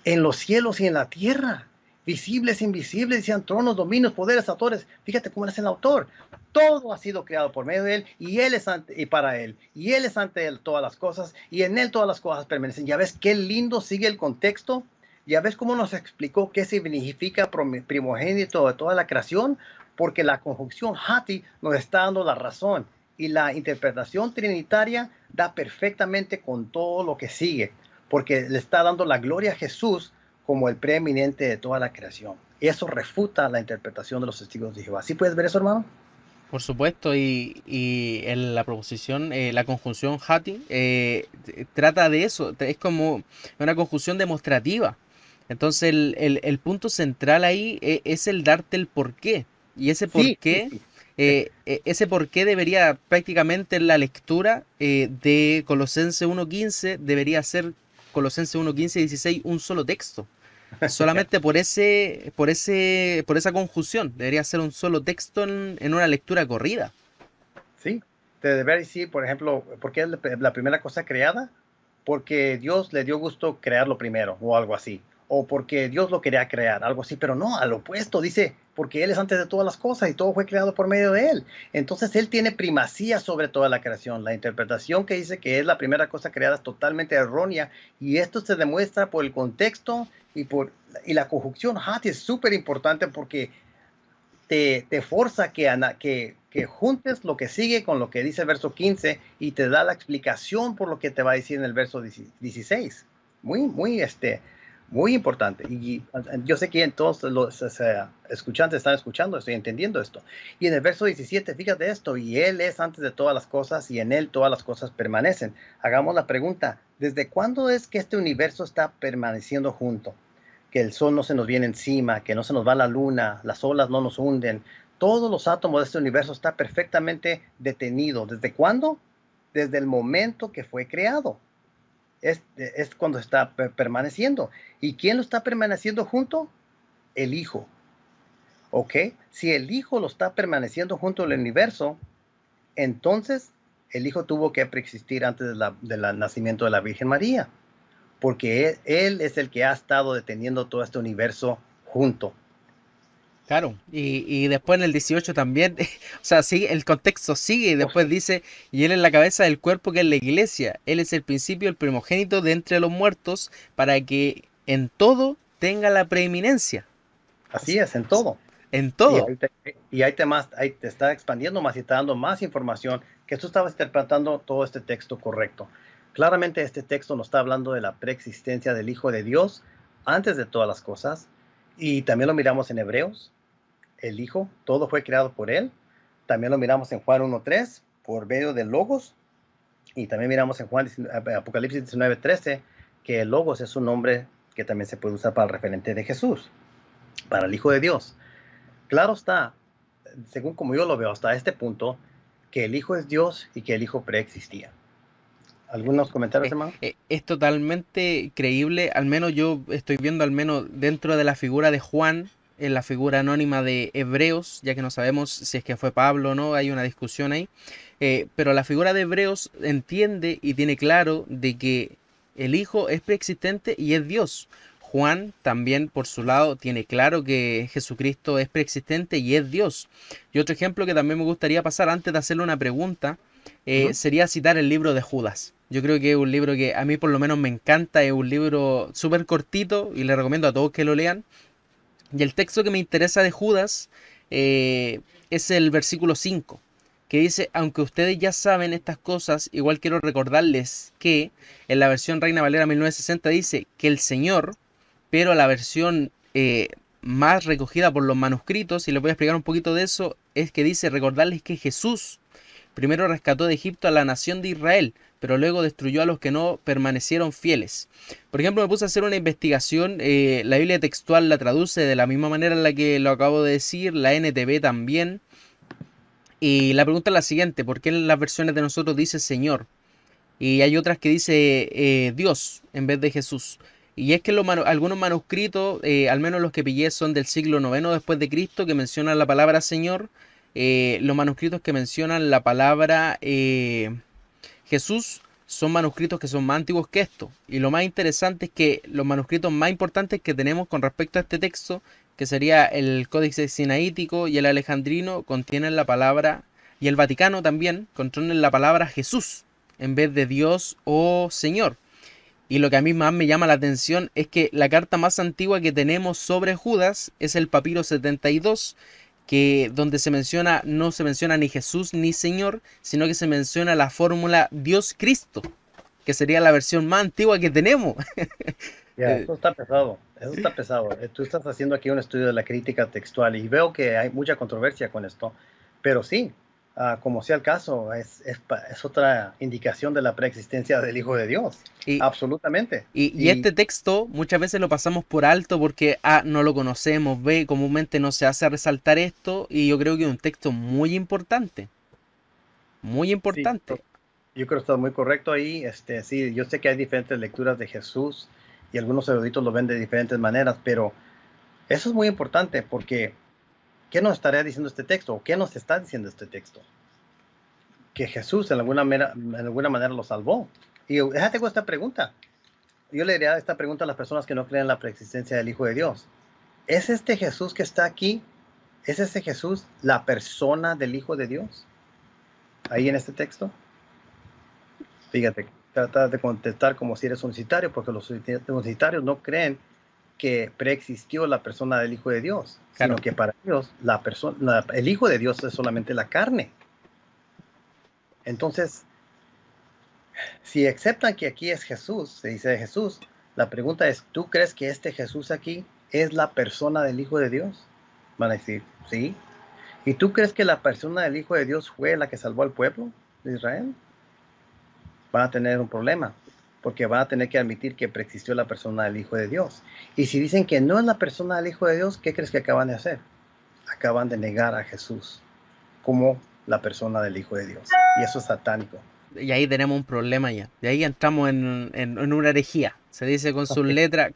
en los cielos y en la tierra, visibles e invisibles, sean tronos, dominios, poderes, autores. Fíjate cómo es el autor. Todo ha sido creado por medio de él y él es ante, y para él. Y él es ante él todas las cosas y en él todas las cosas permanecen. Ya ves qué lindo sigue el contexto. Ya ves cómo nos explicó qué significa primogénito de toda la creación. Porque la conjunción hati nos está dando la razón. Y la interpretación trinitaria da perfectamente con todo lo que sigue. Porque le está dando la gloria a Jesús como el preeminente de toda la creación. Y eso refuta la interpretación de los testigos de Jehová. ¿Sí puedes ver eso, hermano? Por supuesto, y en la proposición, la conjunción hati trata de eso, es como una conjunción demostrativa. Entonces el punto central ahí es el darte el porqué. Y Sí, sí, sí. ese porqué debería prácticamente en la lectura de Colosenses 1.15 debería ser Colosenses 1.15 y 16 un solo texto. Solamente por esa conjunción. Debería ser un solo texto en una lectura corrida. Sí, te debería decir, por ejemplo, ¿por qué es la primera cosa creada? Porque Dios le dio gusto crearlo primero, o algo así. O porque Dios lo quería crear, algo así. Pero no, al opuesto, dice, porque Él es antes de todas las cosas y todo fue creado por medio de Él. Entonces Él tiene primacía sobre toda la creación. La interpretación que dice que es la primera cosa creada es totalmente errónea. Y esto se demuestra por el contexto y la conjunción hati es súper importante porque te forza que juntes lo que sigue con lo que dice el verso 15 y te da la explicación por lo que te va a decir en el verso 16. Muy importante. Y yo sé que todos los escuchantes están escuchando, estoy entendiendo esto. Y en el verso 17, fíjate esto, y Él es antes de todas las cosas y en Él todas las cosas permanecen. Hagamos la pregunta, ¿desde cuándo es que este universo está permaneciendo junto? Que el sol no se nos viene encima, que no se nos va la luna, las olas no nos hunden. Todos los átomos de este universo está perfectamente detenido. ¿Desde cuándo? Desde el momento que fue creado. Es cuando está permaneciendo. ¿Y quién lo está permaneciendo junto? El Hijo. ¿Ok? Si el Hijo lo está permaneciendo junto al universo, entonces el Hijo tuvo que preexistir antes del nacimiento de la Virgen María. Porque él es el que ha estado deteniendo todo este universo junto. Claro, y después en el 18 también, o sea, sigue, el contexto sigue y después dice, y Él es la cabeza del cuerpo que es la iglesia, Él es el principio, el primogénito de entre los muertos, para que en todo tenga la preeminencia. Así es, en todo. En Y todo. ahí te está expandiendo más y está dando más información que tú estabas interpretando todo este texto correcto. Claramente este texto nos está hablando de la preexistencia del Hijo de Dios antes de todas las cosas. Y también lo miramos en Hebreos, el Hijo, todo fue creado por Él. También lo miramos en Juan 1.3, por medio del Logos. Y también miramos en Apocalipsis 19.13, que el Logos es un nombre que también se puede usar para el referente de Jesús, para el Hijo de Dios. Claro está, según como yo lo veo hasta este punto, que el Hijo es Dios y que el Hijo preexistía. ¿Algunos comentarios, hermano? Es totalmente creíble, al menos yo estoy viendo, al menos dentro de la figura de Juan, en la figura anónima de Hebreos, ya que no sabemos si es que fue Pablo o no, hay una discusión ahí, pero la figura de Hebreos entiende y tiene claro de que el Hijo es preexistente y es Dios. Juan también, por su lado, tiene claro que Jesucristo es preexistente y es Dios. Y otro ejemplo que también me gustaría pasar antes de hacerle una pregunta, Ujú. sería citar el libro de Judas. Yo creo que es un libro que a mí por lo menos me encanta, es un libro súper cortito y le recomiendo a todos que lo lean. Y el texto que me interesa de Judas es el versículo 5, que dice, aunque ustedes ya saben estas cosas, igual quiero recordarles que en la versión Reina Valera 1960 dice que el Señor, pero la versión más recogida por los manuscritos, y les voy a explicar un poquito de eso, es que dice recordarles que Jesús primero rescató de Egipto a la nación de Israel, pero luego destruyó a los que no permanecieron fieles. Por ejemplo, me puse a hacer una investigación, la Biblia textual la traduce de la misma manera en la que lo acabo de decir, la NTV también, y la pregunta es la siguiente, ¿por qué en las versiones de nosotros dice Señor? Y hay otras que dice Dios en vez de Jesús. Y es que algunos manuscritos, al menos los que pillé, son del siglo IX después de Cristo, que mencionan la palabra Señor. Los manuscritos que mencionan la palabra Jesús son manuscritos que son más antiguos que esto. Y lo más interesante es que los manuscritos más importantes que tenemos con respecto a este texto, que sería el Códice Sinaítico y el Alejandrino, contienen la palabra, y el Vaticano también, contienen la palabra Jesús en vez de Dios o Señor. Y lo que a mí más me llama la atención es que la carta más antigua que tenemos sobre Judas es el Papiro 72, que donde no se menciona ni Jesús ni Señor, sino que se menciona la fórmula Dios Cristo, que sería la versión más antigua que tenemos. Ya, Eh, eso está pesado. Eso está pesado. Tú estás haciendo aquí un estudio de la crítica textual y veo que hay mucha controversia con esto. Pero sí, como sea el caso, es otra indicación de la preexistencia del Hijo de Dios. y, Absolutamente. y Y este texto muchas veces lo pasamos por alto porque no lo conocemos, comúnmente no se hace resaltar esto, y yo creo que es un texto muy importante, muy sí, importante. yo creo que está muy correcto ahí. Sí, yo sé que hay diferentes lecturas de Jesús y algunos eruditos lo ven de diferentes maneras, pero eso es muy importante porque ¿qué nos estaría diciendo este texto? ¿O qué nos está diciendo este texto? Que Jesús en alguna manera lo salvó. Y déjate con esta pregunta. Yo le diría esta pregunta a las personas que no creen en la preexistencia del Hijo de Dios. ¿Es este Jesús que está aquí? ¿Es ese Jesús la persona del Hijo de Dios? Ahí en este texto. Fíjate, trata de contestar como si eres unicitario, porque los unicitarios no creen que preexistió la persona del Hijo de Dios, sino Claro, que para ellos el Hijo de Dios es solamente la carne. Entonces, si aceptan que aquí es Jesús, se dice de Jesús, la pregunta es, ¿tú crees que este Jesús aquí es la persona del Hijo de Dios? Van a decir, sí. ¿Y tú crees que la persona del Hijo de Dios fue la que salvó al pueblo de Israel? Van a tener un problema, porque van a tener que admitir que preexistió la persona del Hijo de Dios. Y si dicen que no es la persona del Hijo de Dios, ¿qué crees que acaban de hacer? Acaban de negar a Jesús como la persona del Hijo de Dios. Y eso es satánico. y ahí tenemos un problema ya. De ahí entramos en una herejía. Se dice con sus letras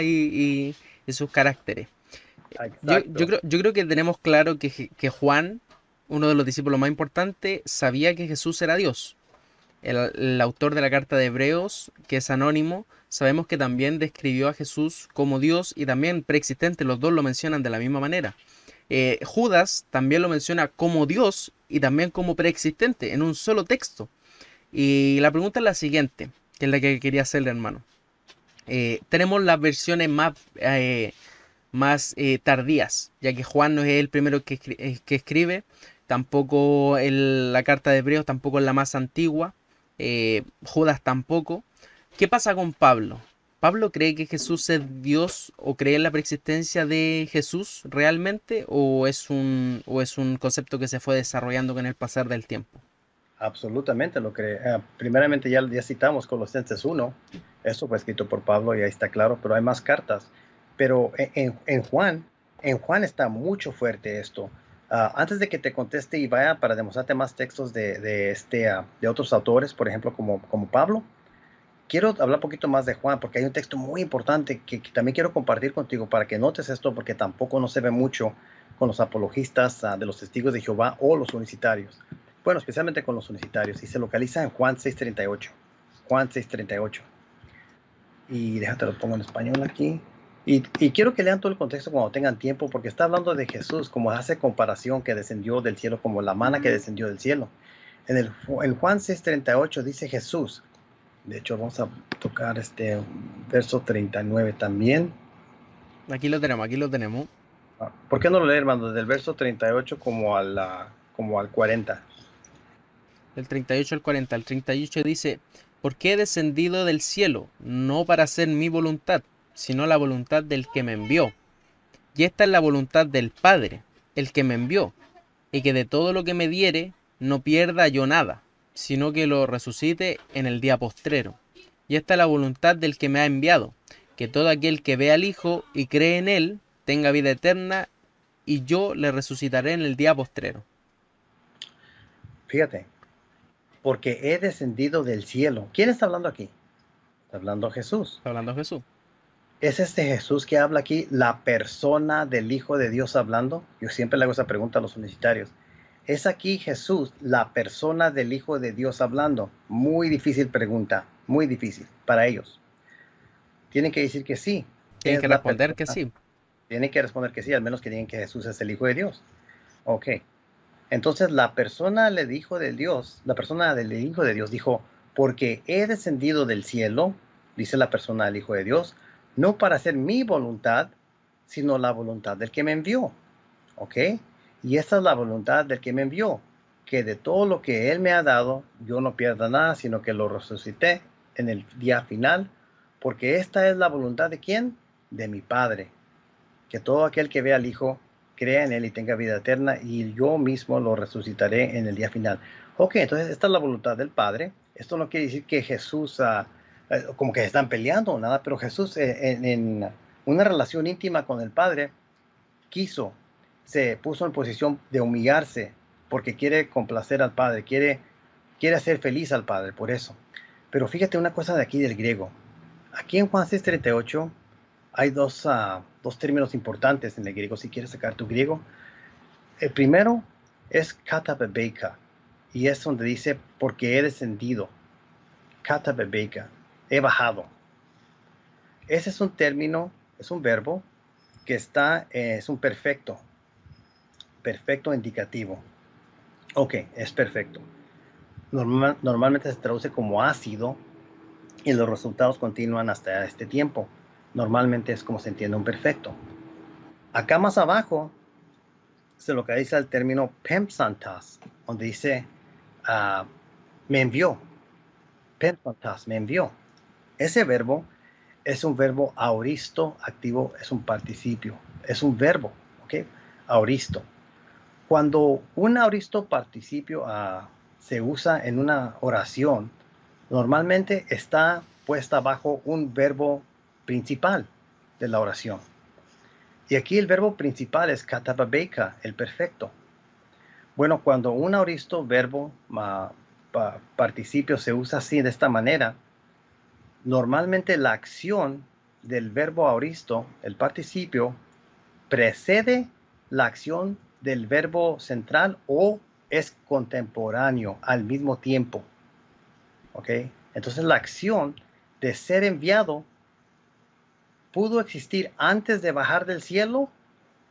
y sus caracteres. Exacto. Yo creo que tenemos claro que Juan, uno de los discípulos más importantes, sabía que Jesús era Dios. El autor de la carta de Hebreos, que es anónimo, sabemos que también describió a Jesús como Dios y también preexistente. Los dos lo mencionan de la misma manera. Judas también lo menciona como Dios y también como preexistente en un solo texto. Y la pregunta es la siguiente, que es la que quería hacerle, hermano. Tenemos las versiones más más tardías, ya que Juan no es el primero que escribe, tampoco la carta de Hebreos tampoco es la más antigua, Judas tampoco. ¿Qué pasa con Pablo? ¿Pablo cree que Jesús es Dios o cree en la preexistencia de Jesús realmente o es un concepto que se fue desarrollando con el pasar del tiempo? Absolutamente lo cree. Primeramente ya citamos Colosenses 1, eso fue escrito por Pablo y ahí está claro, pero hay más cartas. Pero en Juan está mucho fuerte esto. Antes de que te conteste y vaya para demostrarte más textos de otros autores, por ejemplo, como Pablo, quiero hablar un poquito más de Juan, porque hay un texto muy importante que también quiero compartir contigo para que notes esto, porque tampoco no se ve mucho con los apologistas de los testigos de Jehová o los unicitarios. Bueno, especialmente con los unicitarios, y se localiza en Juan 6:38. Juan 6:38. Y déjate lo pongo en español aquí. Y quiero que lean todo el contexto cuando tengan tiempo, porque está hablando de Jesús, como hace comparación que descendió del cielo, como la mana que descendió del cielo. En Juan 6:38 dice Jesús. De hecho, vamos a tocar este verso 39 también. Aquí lo tenemos, aquí lo tenemos. ¿Por qué no lo lee, hermano? Desde el verso 38 como al 40. Del 38 al 40. El 38 dice, porque he descendido del cielo, no para hacer mi voluntad, sino la voluntad del que me envió. Y esta es la voluntad del Padre, el que me envió, y que de todo lo que me diere, no pierda yo nada, sino que lo resucite en el día postrero. Y esta es la voluntad del que me ha enviado, que todo aquel que ve al Hijo y cree en él, tenga vida eterna, y yo le resucitaré en el día postrero. Fíjate, porque he descendido del cielo. ¿Quién está hablando aquí? Está hablando Jesús. Está hablando Jesús. ¿Es este Jesús que habla aquí la persona del Hijo de Dios hablando? Yo siempre le hago esa pregunta a los universitarios. ¿Es aquí Jesús la persona del Hijo de Dios hablando? Muy difícil pregunta, muy difícil para ellos. Tienen que decir que sí. Tienen que Es la responder que persona. sí. Tienen que responder que sí, al menos que digan que Jesús es el Hijo de Dios. Ok. Entonces la persona le dijo de Dios, la persona del Hijo de Dios dijo, porque he descendido del cielo, dice la persona del Hijo de Dios, no para hacer mi voluntad, sino la voluntad del que me envió. ¿Ok? Y esta es la voluntad del que me envió, que de todo lo que Él me ha dado, yo no pierda nada, sino que lo resucité en el día final, porque esta es la voluntad de ¿quién? De mi Padre, que todo aquel que vea al Hijo crea en Él y tenga vida eterna, y yo mismo lo resucitaré en el día final. Ok, entonces esta es la voluntad del Padre. Esto no quiere decir que Jesús, como que están peleando o nada, pero Jesús en una relación íntima con el Padre, se puso en posición de humillarse porque quiere complacer al Padre, quiere hacer feliz al Padre, por eso. Pero fíjate una cosa de aquí del griego. Aquí en Juan 6:38 hay dos términos importantes en el griego, si quieres sacar tu griego. El primero es katabebeika, y es donde dice, porque he descendido. Katabebeika, he bajado. Ese es un término, es un verbo que es un perfecto indicativo. Ok, es perfecto. Normalmente se traduce como ha sido y los resultados continúan hasta este tiempo. Normalmente es como se entiende un perfecto. Acá más abajo se localiza el término pempsantas, donde dice ah, me envió. Pempsantas, me envió. Ese verbo es un verbo aoristo activo, es un participio, es un verbo, ¿ok? Aoristo. Cuando un aoristo participio se usa en una oración, normalmente está puesta bajo un verbo principal de la oración. Y aquí el verbo principal es katababeika, el perfecto. Bueno, cuando un aoristo verbo participio se usa así de esta manera, normalmente la acción del verbo aoristo, el participio, precede la acción del verbo central o es contemporáneo al mismo tiempo. ¿Ok? Entonces la acción de ser enviado pudo existir antes de bajar del cielo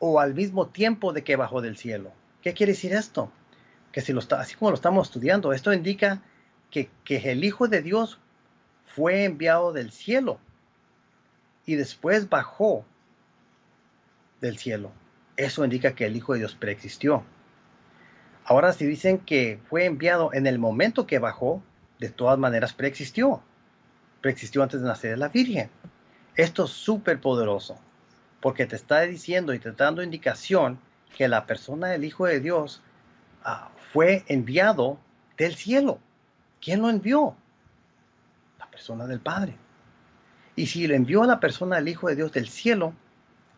o al mismo tiempo de que bajó del cielo. ¿Qué quiere decir esto? Que así como lo estamos estudiando, esto indica que el Hijo de Dios fue enviado del cielo y después bajó del cielo. Eso indica que el Hijo de Dios preexistió. Ahora, si dicen que fue enviado en el momento que bajó, de todas maneras preexistió. Preexistió antes de nacer de la Virgen. Esto es súper poderoso, porque te está diciendo y te está dando indicación que la persona del Hijo de Dios fue enviado del cielo. ¿Quién lo envió? La persona del Padre. Y si lo envió a la persona del Hijo de Dios del cielo,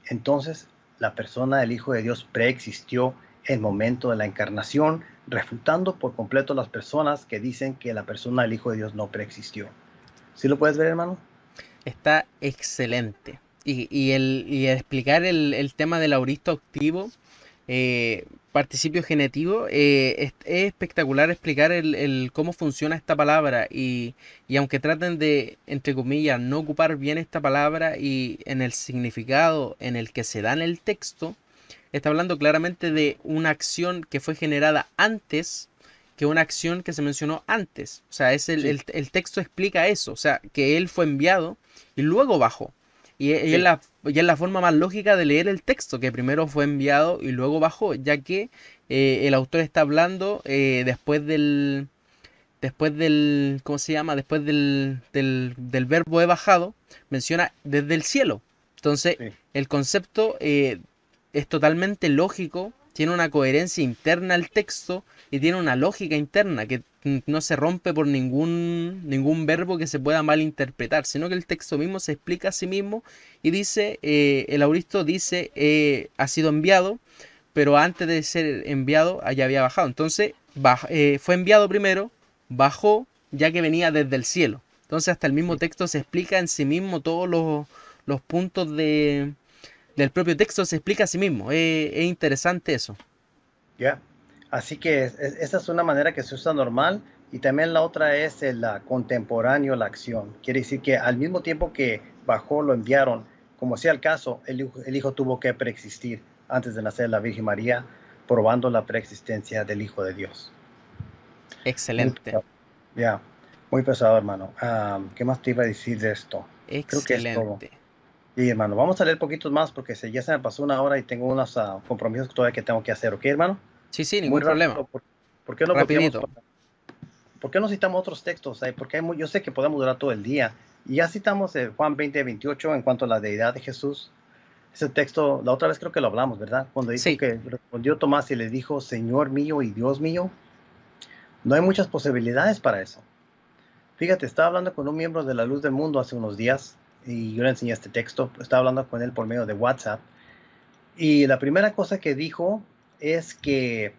entonces la persona del Hijo de Dios preexistió en el momento de la encarnación, refutando por completo las personas que dicen que la persona del Hijo de Dios no preexistió. ¿Sí lo puedes ver, hermano? Está excelente. Y el explicar el tema del auristo activo, participio genitivo, es espectacular explicar cómo funciona esta palabra. Y aunque traten de, entre comillas, no ocupar bien esta palabra y en el significado en el que se da en el texto, está hablando claramente de una acción que fue generada antes que una acción que se mencionó antes. O sea, Sí, el texto explica eso. O sea, que él fue enviado y luego bajó. sí, Y es la forma más lógica de leer el texto, que primero fue enviado y luego bajó, ya que el autor está hablando ¿cómo se llama? Después del verbo he bajado, menciona desde el cielo. Entonces, sí. el concepto es totalmente lógico, tiene una coherencia interna al texto y tiene una lógica interna que no se rompe por ningún verbo que se pueda malinterpretar, sino que el texto mismo se explica a sí mismo y dice, el auristo dice, ha sido enviado, pero antes de ser enviado, allá había bajado. Entonces, fue enviado primero, bajó, ya que venía desde el cielo. Entonces, hasta el mismo Sí. texto se explica en sí mismo todos los puntos del propio texto, se explica a sí mismo. Es interesante eso. Ya. Así que esa es una manera que se usa normal y también la otra es el contemporáneo, la acción. Quiere decir que al mismo tiempo que bajó, lo enviaron, como sea el caso, el hijo tuvo que preexistir antes de nacer la Virgen María, probando la preexistencia del Hijo de Dios. Muy Excelente, pesado. Ya, muy pesado, hermano. ¿Qué más te iba a decir de esto? Creo que es todo. excelente. Y hermano, vamos a leer poquitos más porque ya se me pasó una hora y tengo unos compromisos todavía que tengo que hacer, ¿ok, hermano? Sí, sí, Muy ningún problema. rápido, ¿por qué no volteamos Rapidito. por qué no citamos otros textos? Porque yo sé que podemos durar todo el día. Y ya citamos Juan 20:28 en cuanto a la deidad de Jesús. Ese texto, la otra vez creo que lo hablamos, ¿verdad? Cuando dijo Sí, que respondió Tomás y le dijo, Señor mío y Dios mío. No hay muchas posibilidades para eso. Fíjate, estaba hablando con un miembro de la Luz del Mundo hace unos días y yo le enseñé este texto. Estaba hablando con él por medio de WhatsApp. Y la primera cosa que dijo es que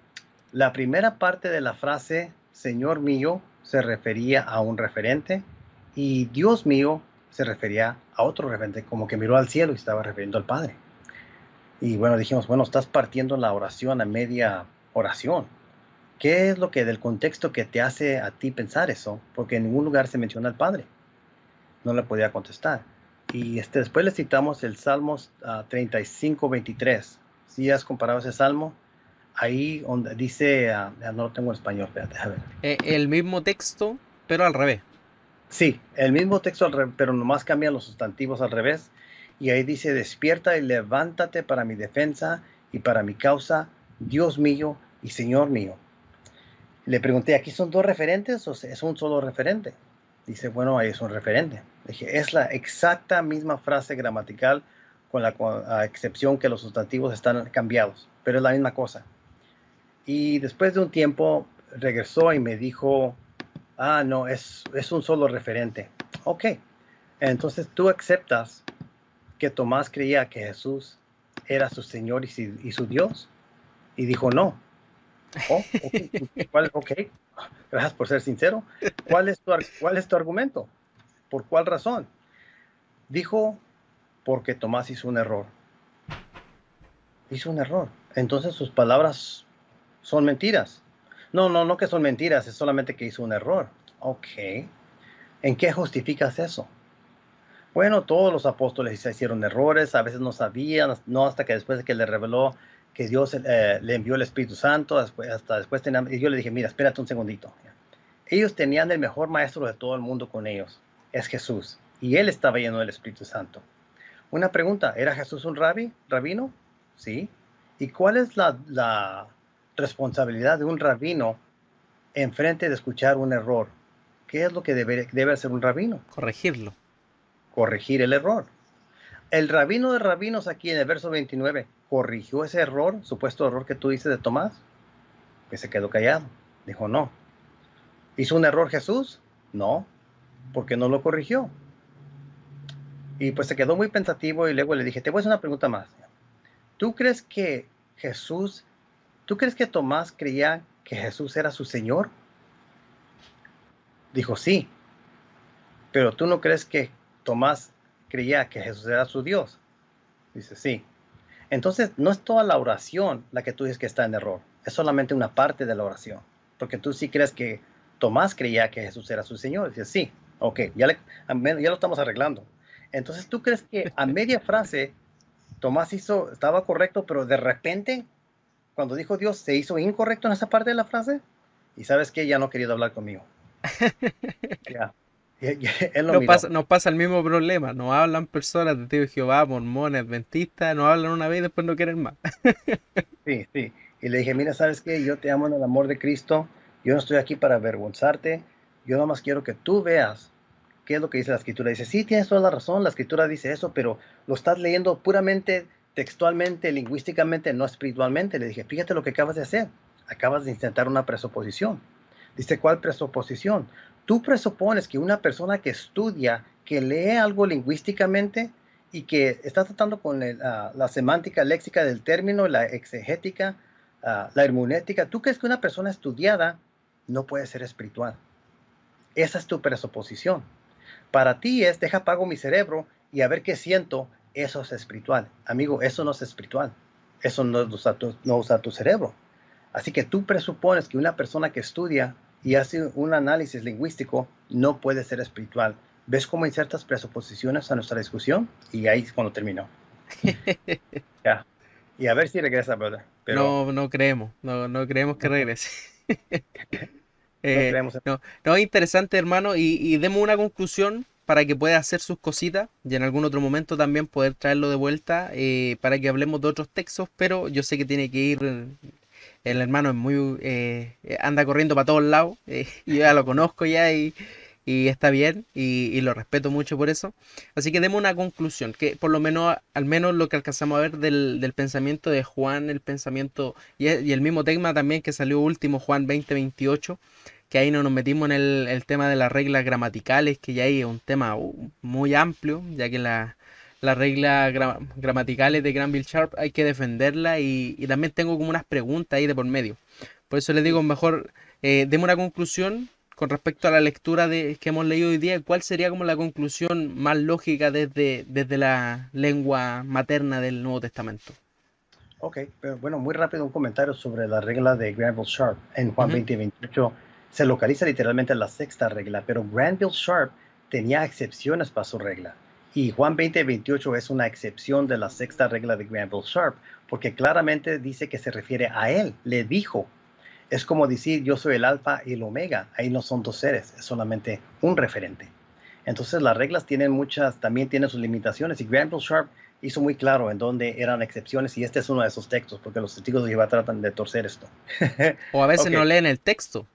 la primera parte de la frase, Señor mío, se refería a un referente y Dios mío se refería a otro referente, como que miró al cielo y estaba refiriendo al Padre. Y bueno, dijimos, bueno, estás partiendo la oración a media oración. ¿Qué es lo que del contexto que te hace a ti pensar eso? Porque en ningún lugar se menciona al Padre. No le podía contestar. Y después le citamos el Salmos 35:23. Si has comparado ese salmo, ahí donde dice, no lo tengo en español, espérate, a ver. el mismo texto, pero al revés. Sí, el mismo texto, pero nomás cambian los sustantivos al revés. Y ahí dice, despierta y levántate para mi defensa y para mi causa, Dios mío y Señor mío. Le pregunté, ¿aquí son dos referentes o es un solo referente? Dice, bueno, ahí es un referente. Dije, es la exacta misma frase gramatical a excepción que los sustantivos están cambiados, pero es la misma cosa. Y después de un tiempo regresó y me dijo, no, es un solo referente. Ok, entonces tú aceptas que Tomás creía que Jesús era su Señor y su Dios. Y dijo, no. Oh, ok, ok, gracias por ser sincero. ¿Cuál es tu argumento? ¿Por cuál razón? Dijo, porque Tomás hizo un error. Hizo un error. Entonces sus palabras son mentiras. No, no, no que son mentiras, es solamente que hizo un error. Ok. ¿En qué justificas eso? Bueno, todos los apóstoles hicieron errores, a veces no sabían, no hasta que después de que le reveló que Dios le envió el Espíritu Santo, hasta después tenían, y yo le dije, mira, espérate un segundito. Ellos tenían el mejor maestro de todo el mundo con ellos, es Jesús, y él estaba lleno del Espíritu Santo. Una pregunta, ¿era Jesús un rabino? ¿sí? ¿Y cuál es la responsabilidad de un rabino enfrente de escuchar un error? ¿Qué es lo que debe hacer un rabino? Corregirlo. Corregir el error. El rabino de rabinos aquí en el verso 29 corrigió ese error, supuesto error que tú dices de Tomás, que se quedó callado. Dijo, no. ¿Hizo un error Jesús? No, porque no lo corrigió. Y pues se quedó muy pensativo y luego le dije, te voy a hacer una pregunta más. ¿Tú crees que Jesús, tú crees que Tomás creía que Jesús era su Señor? Dijo, sí, pero ¿tú no crees que Tomás creía que Jesús era su Dios? Dice, sí. Entonces, no es toda la oración la que tú dices que está en error, es solamente una parte de la oración, porque tú sí crees que Tomás creía que Jesús era su Señor. Dice, sí, ok, ya lo estamos arreglando. Entonces, ¿tú crees que a media frase Tomás estaba correcto, pero de repente, cuando dijo Dios, se hizo incorrecto en esa parte de la frase? Y sabes que ya no ha querido hablar conmigo. Ya, él lo miró. Nos pasa el mismo problema. Nos hablan personas de Tío Jehová, mormones, adventistas, nos hablan una vez y después no quieren más. Sí, sí. Y le dije, mira, ¿sabes qué? Yo te amo en el amor de Cristo. Yo no estoy aquí para avergonzarte. Yo nada más quiero que tú veas qué es lo que dice la Escritura. Dice, sí, tienes toda la razón, la Escritura dice eso, pero lo estás leyendo puramente, textualmente, lingüísticamente, no espiritualmente. Le dije, fíjate lo que acabas de hacer. Acabas de intentar una presuposición. Dice, ¿cuál presuposición? Tú presupones que una persona que estudia, que lee algo lingüísticamente y que está tratando con la semántica léxica del término, la exegética, la hermenéutica, ¿tú crees que una persona estudiada no puede ser espiritual? Esa es tu presuposición. Para ti es, deja apago mi cerebro y a ver qué siento, eso es espiritual. Amigo, eso no es espiritual. Eso no usa tu cerebro. Así que tú presupones que una persona que estudia y hace un análisis lingüístico no puede ser espiritual. ¿Ves cómo hay ciertas presuposiciones a nuestra discusión? Y ahí es cuando terminó. Ya. Y a ver si regresa, brother. Pero No, no creemos, no creemos que regrese. no creemos en... No, no, es interesante, hermano, y demos una conclusión para que pueda hacer sus cositas y en algún otro momento también poder traerlo de vuelta para que hablemos de otros textos, pero yo sé que tiene que ir, el hermano es muy, anda corriendo para todos lados, y yo ya lo conozco ya y está bien y lo respeto mucho por eso. Así que demos una conclusión, que por lo menos, al menos lo que alcanzamos a ver del pensamiento de Juan, el pensamiento y el mismo tema también que salió último, Juan 20:28, que ahí no nos metimos en el tema de las reglas gramaticales, que ya ahí es un tema muy amplio, ya que las reglas gramaticales de Granville Sharp hay que defenderla y también tengo como unas preguntas ahí de por medio. Por eso les digo, Sí. mejor demos una conclusión con respecto a la lectura que hemos leído hoy día. ¿Cuál sería como la conclusión más lógica desde la lengua materna del Nuevo Testamento? Ok, pero bueno, muy rápido un comentario sobre la regla de Granville Sharp. En Juan Ujú. 20:28 se localiza literalmente la sexta regla, pero Granville Sharp tenía excepciones para su regla. Y Juan 20:28 es una excepción de la sexta regla de Granville Sharp, porque claramente dice que se refiere a él, le dijo. Es como decir, yo soy el alfa y el omega. Ahí no son dos seres, es solamente un referente. Entonces las reglas tienen también tienen sus limitaciones y Granville Sharp hizo muy claro en dónde eran excepciones y este es uno de esos textos porque los testigos de Jehová tratan de torcer esto. O a veces Ok, no leen el texto.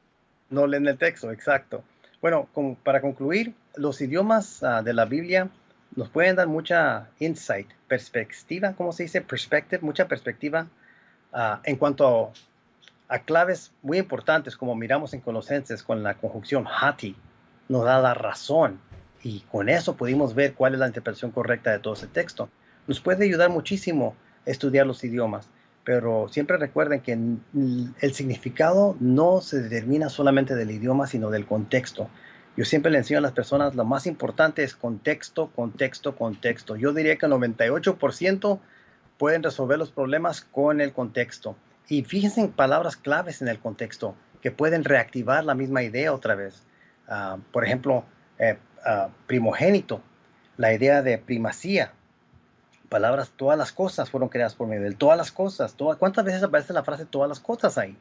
no leen el texto, exacto. Bueno, para concluir, los idiomas de la Biblia nos pueden dar mucha insight, perspectiva, ¿cómo se dice? Perspective, mucha perspectiva en cuanto a claves muy importantes, como miramos en Colosenses con la conjunción hati, nos da la razón y con eso pudimos ver cuál es la interpretación correcta de todo ese texto. Nos puede ayudar muchísimo estudiar los idiomas, pero siempre recuerden que el significado no se determina solamente del idioma, sino del contexto. Yo siempre le enseño a las personas, lo más importante es contexto, contexto, contexto. Yo diría que el 98% pueden resolver los problemas con el contexto. Y fíjense en palabras claves en el contexto que pueden reactivar la misma idea otra vez. Por ejemplo, primogénito, la idea de primacía. Palabras, todas las cosas fueron creadas por medio de él. Todas las cosas. ¿Cuántas veces aparece la frase todas las cosas ahí?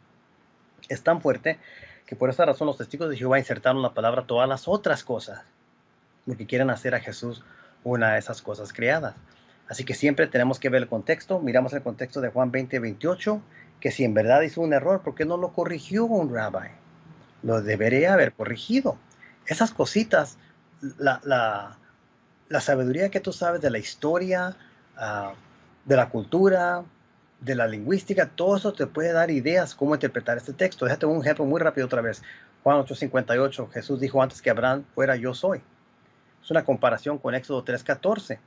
Es tan fuerte que por esa razón los testigos de Jehová insertaron la palabra todas las otras cosas, porque quieren hacer a Jesús una de esas cosas creadas. Así que siempre tenemos que ver el contexto. Miramos el contexto de Juan 20:28, que si en verdad hizo un error, ¿por qué no lo corrigió un rabbi? Lo debería haber corregido. Esas cositas, la, la, la sabiduría que tú sabes de la historia, uh, de la cultura, de la lingüística, todo eso te puede dar ideas cómo interpretar este texto. Déjate un ejemplo muy rápido otra vez. Juan 8:58, Jesús dijo antes que Abraham fuera yo soy. Es una comparación con Éxodo 3:14.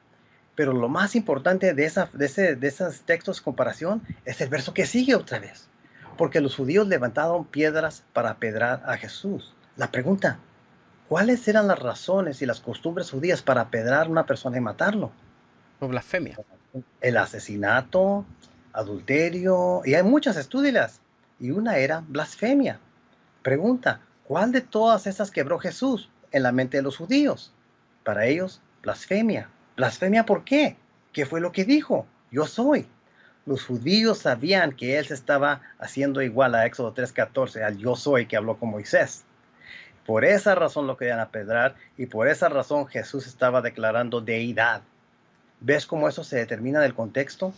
Pero lo más importante de esos textos de comparación es el verso que sigue otra vez. Porque los judíos levantaron piedras para apedrear a Jesús. La pregunta, ¿cuáles eran las razones y las costumbres judías para apedrear a una persona y matarlo? Por blasfemia. El asesinato, adulterio, y hay muchas, estudias. Y una era blasfemia. Pregunta, ¿cuál de todas esas quebró Jesús en la mente de los judíos? Para ellos, blasfemia. ¿Blasfemia por qué? ¿Qué fue lo que dijo? Yo soy. Los judíos sabían que él se estaba haciendo igual a Éxodo 3:14, al yo soy que habló con Moisés. Por esa razón lo querían apedrear y por esa razón Jesús estaba declarando deidad. ¿Ves cómo eso se determina del contexto?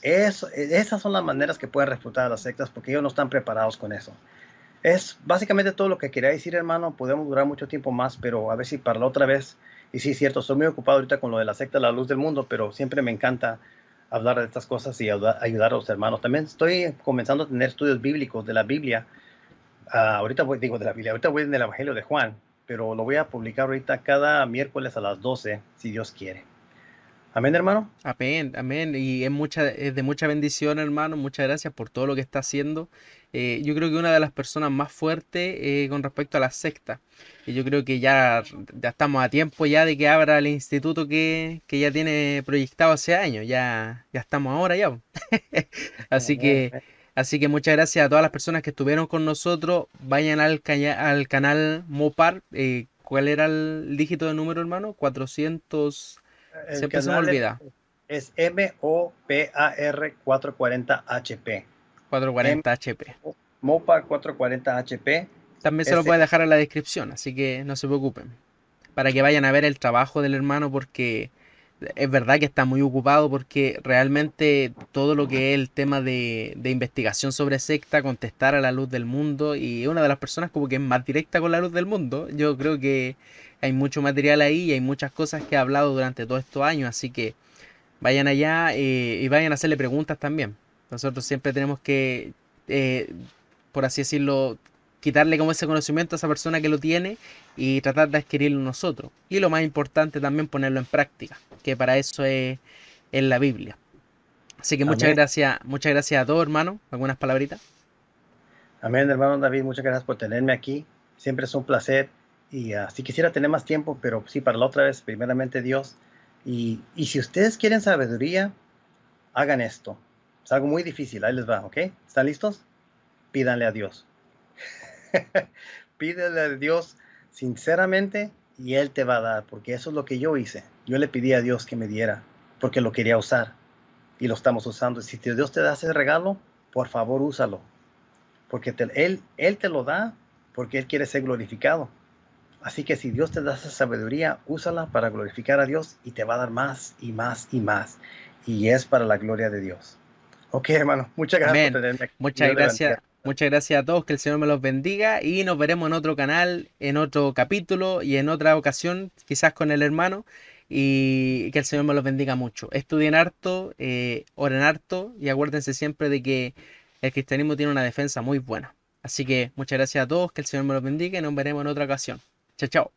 Esas son las maneras que pueden refutar a las sectas porque ellos no están preparados con eso. Es básicamente todo lo que quería decir, hermano. Podemos durar mucho tiempo más, pero a ver si para la otra vez. Y sí, es cierto, estoy muy ocupado ahorita con lo de la secta La Luz del Mundo, pero siempre me encanta hablar de estas cosas y ayudar a los hermanos. También estoy comenzando a tener estudios bíblicos de la Biblia. Ahorita voy, digo de la Biblia, ahorita voy en el Evangelio de Juan, pero lo voy a publicar ahorita cada miércoles a las 12, si Dios quiere. Amén, hermano. Amén, amén. Y es de mucha bendición, hermano. Muchas gracias por todo lo que está haciendo. Yo creo que una de las personas más fuertes con respecto a la secta. Y yo creo que ya estamos a tiempo ya de que abra el instituto que ya tiene proyectado hace años. Ya estamos ahora ya. Así Amén. que, así que muchas gracias a todas las personas que estuvieron con nosotros. Vayan al canal Mopar. ¿Cuál era el dígito de número, hermano? 400. El Siempre se me canal olvida. es MOPAR 440HP. 440 HP. MOPAR 440HP. También se lo Ese, puede dejar en la descripción, así que no se preocupen. Para que vayan a ver el trabajo del hermano, porque es verdad que está muy ocupado, porque realmente todo lo que es el tema de investigación sobre secta, contestar a la luz del mundo, y una de las personas como que es más directa con la luz del mundo, yo creo que hay mucho material ahí y hay muchas cosas que ha hablado durante todos estos años, así que vayan allá y vayan a hacerle preguntas también. Nosotros siempre tenemos que, eh, por así decirlo, quitarle como ese conocimiento a esa persona que lo tiene y tratar de adquirirlo nosotros. Y lo más importante también ponerlo en práctica, que para eso es la Biblia. Así que amén. muchas gracias a todos, hermano. ¿Algunas palabritas? Amén, hermano David. Muchas gracias por tenerme aquí. Siempre es un placer. Y si quisiera tener más tiempo, pero sí, para la otra vez, primeramente Dios. Y si ustedes quieren sabiduría, hagan esto. Es algo muy difícil. Ahí les va, ¿ok? ¿Están listos? Pídanle a Dios. Pídele a Dios sinceramente y Él te va a dar, porque eso es lo que yo hice. Yo le pedí a Dios que me diera, porque lo quería usar y lo estamos usando. Si Dios te da ese regalo, por favor úsalo, porque él te lo da porque Él quiere ser glorificado. Así que si Dios te da esa sabiduría, úsala para glorificar a Dios y te va a dar más y más y más. Y es para la gloria de Dios. Ok, hermano, muchas gracias por Amén. tenerme aquí. Dios le bendiga. Muchas gracias a todos, que el Señor me los bendiga y nos veremos en otro canal, en otro capítulo y en otra ocasión, quizás con el hermano, y que el Señor me los bendiga mucho. Estudien harto, oren harto y acuérdense siempre de que el cristianismo tiene una defensa muy buena. Así que muchas gracias a todos, que el Señor me los bendiga y nos veremos en otra ocasión. Chao, chao.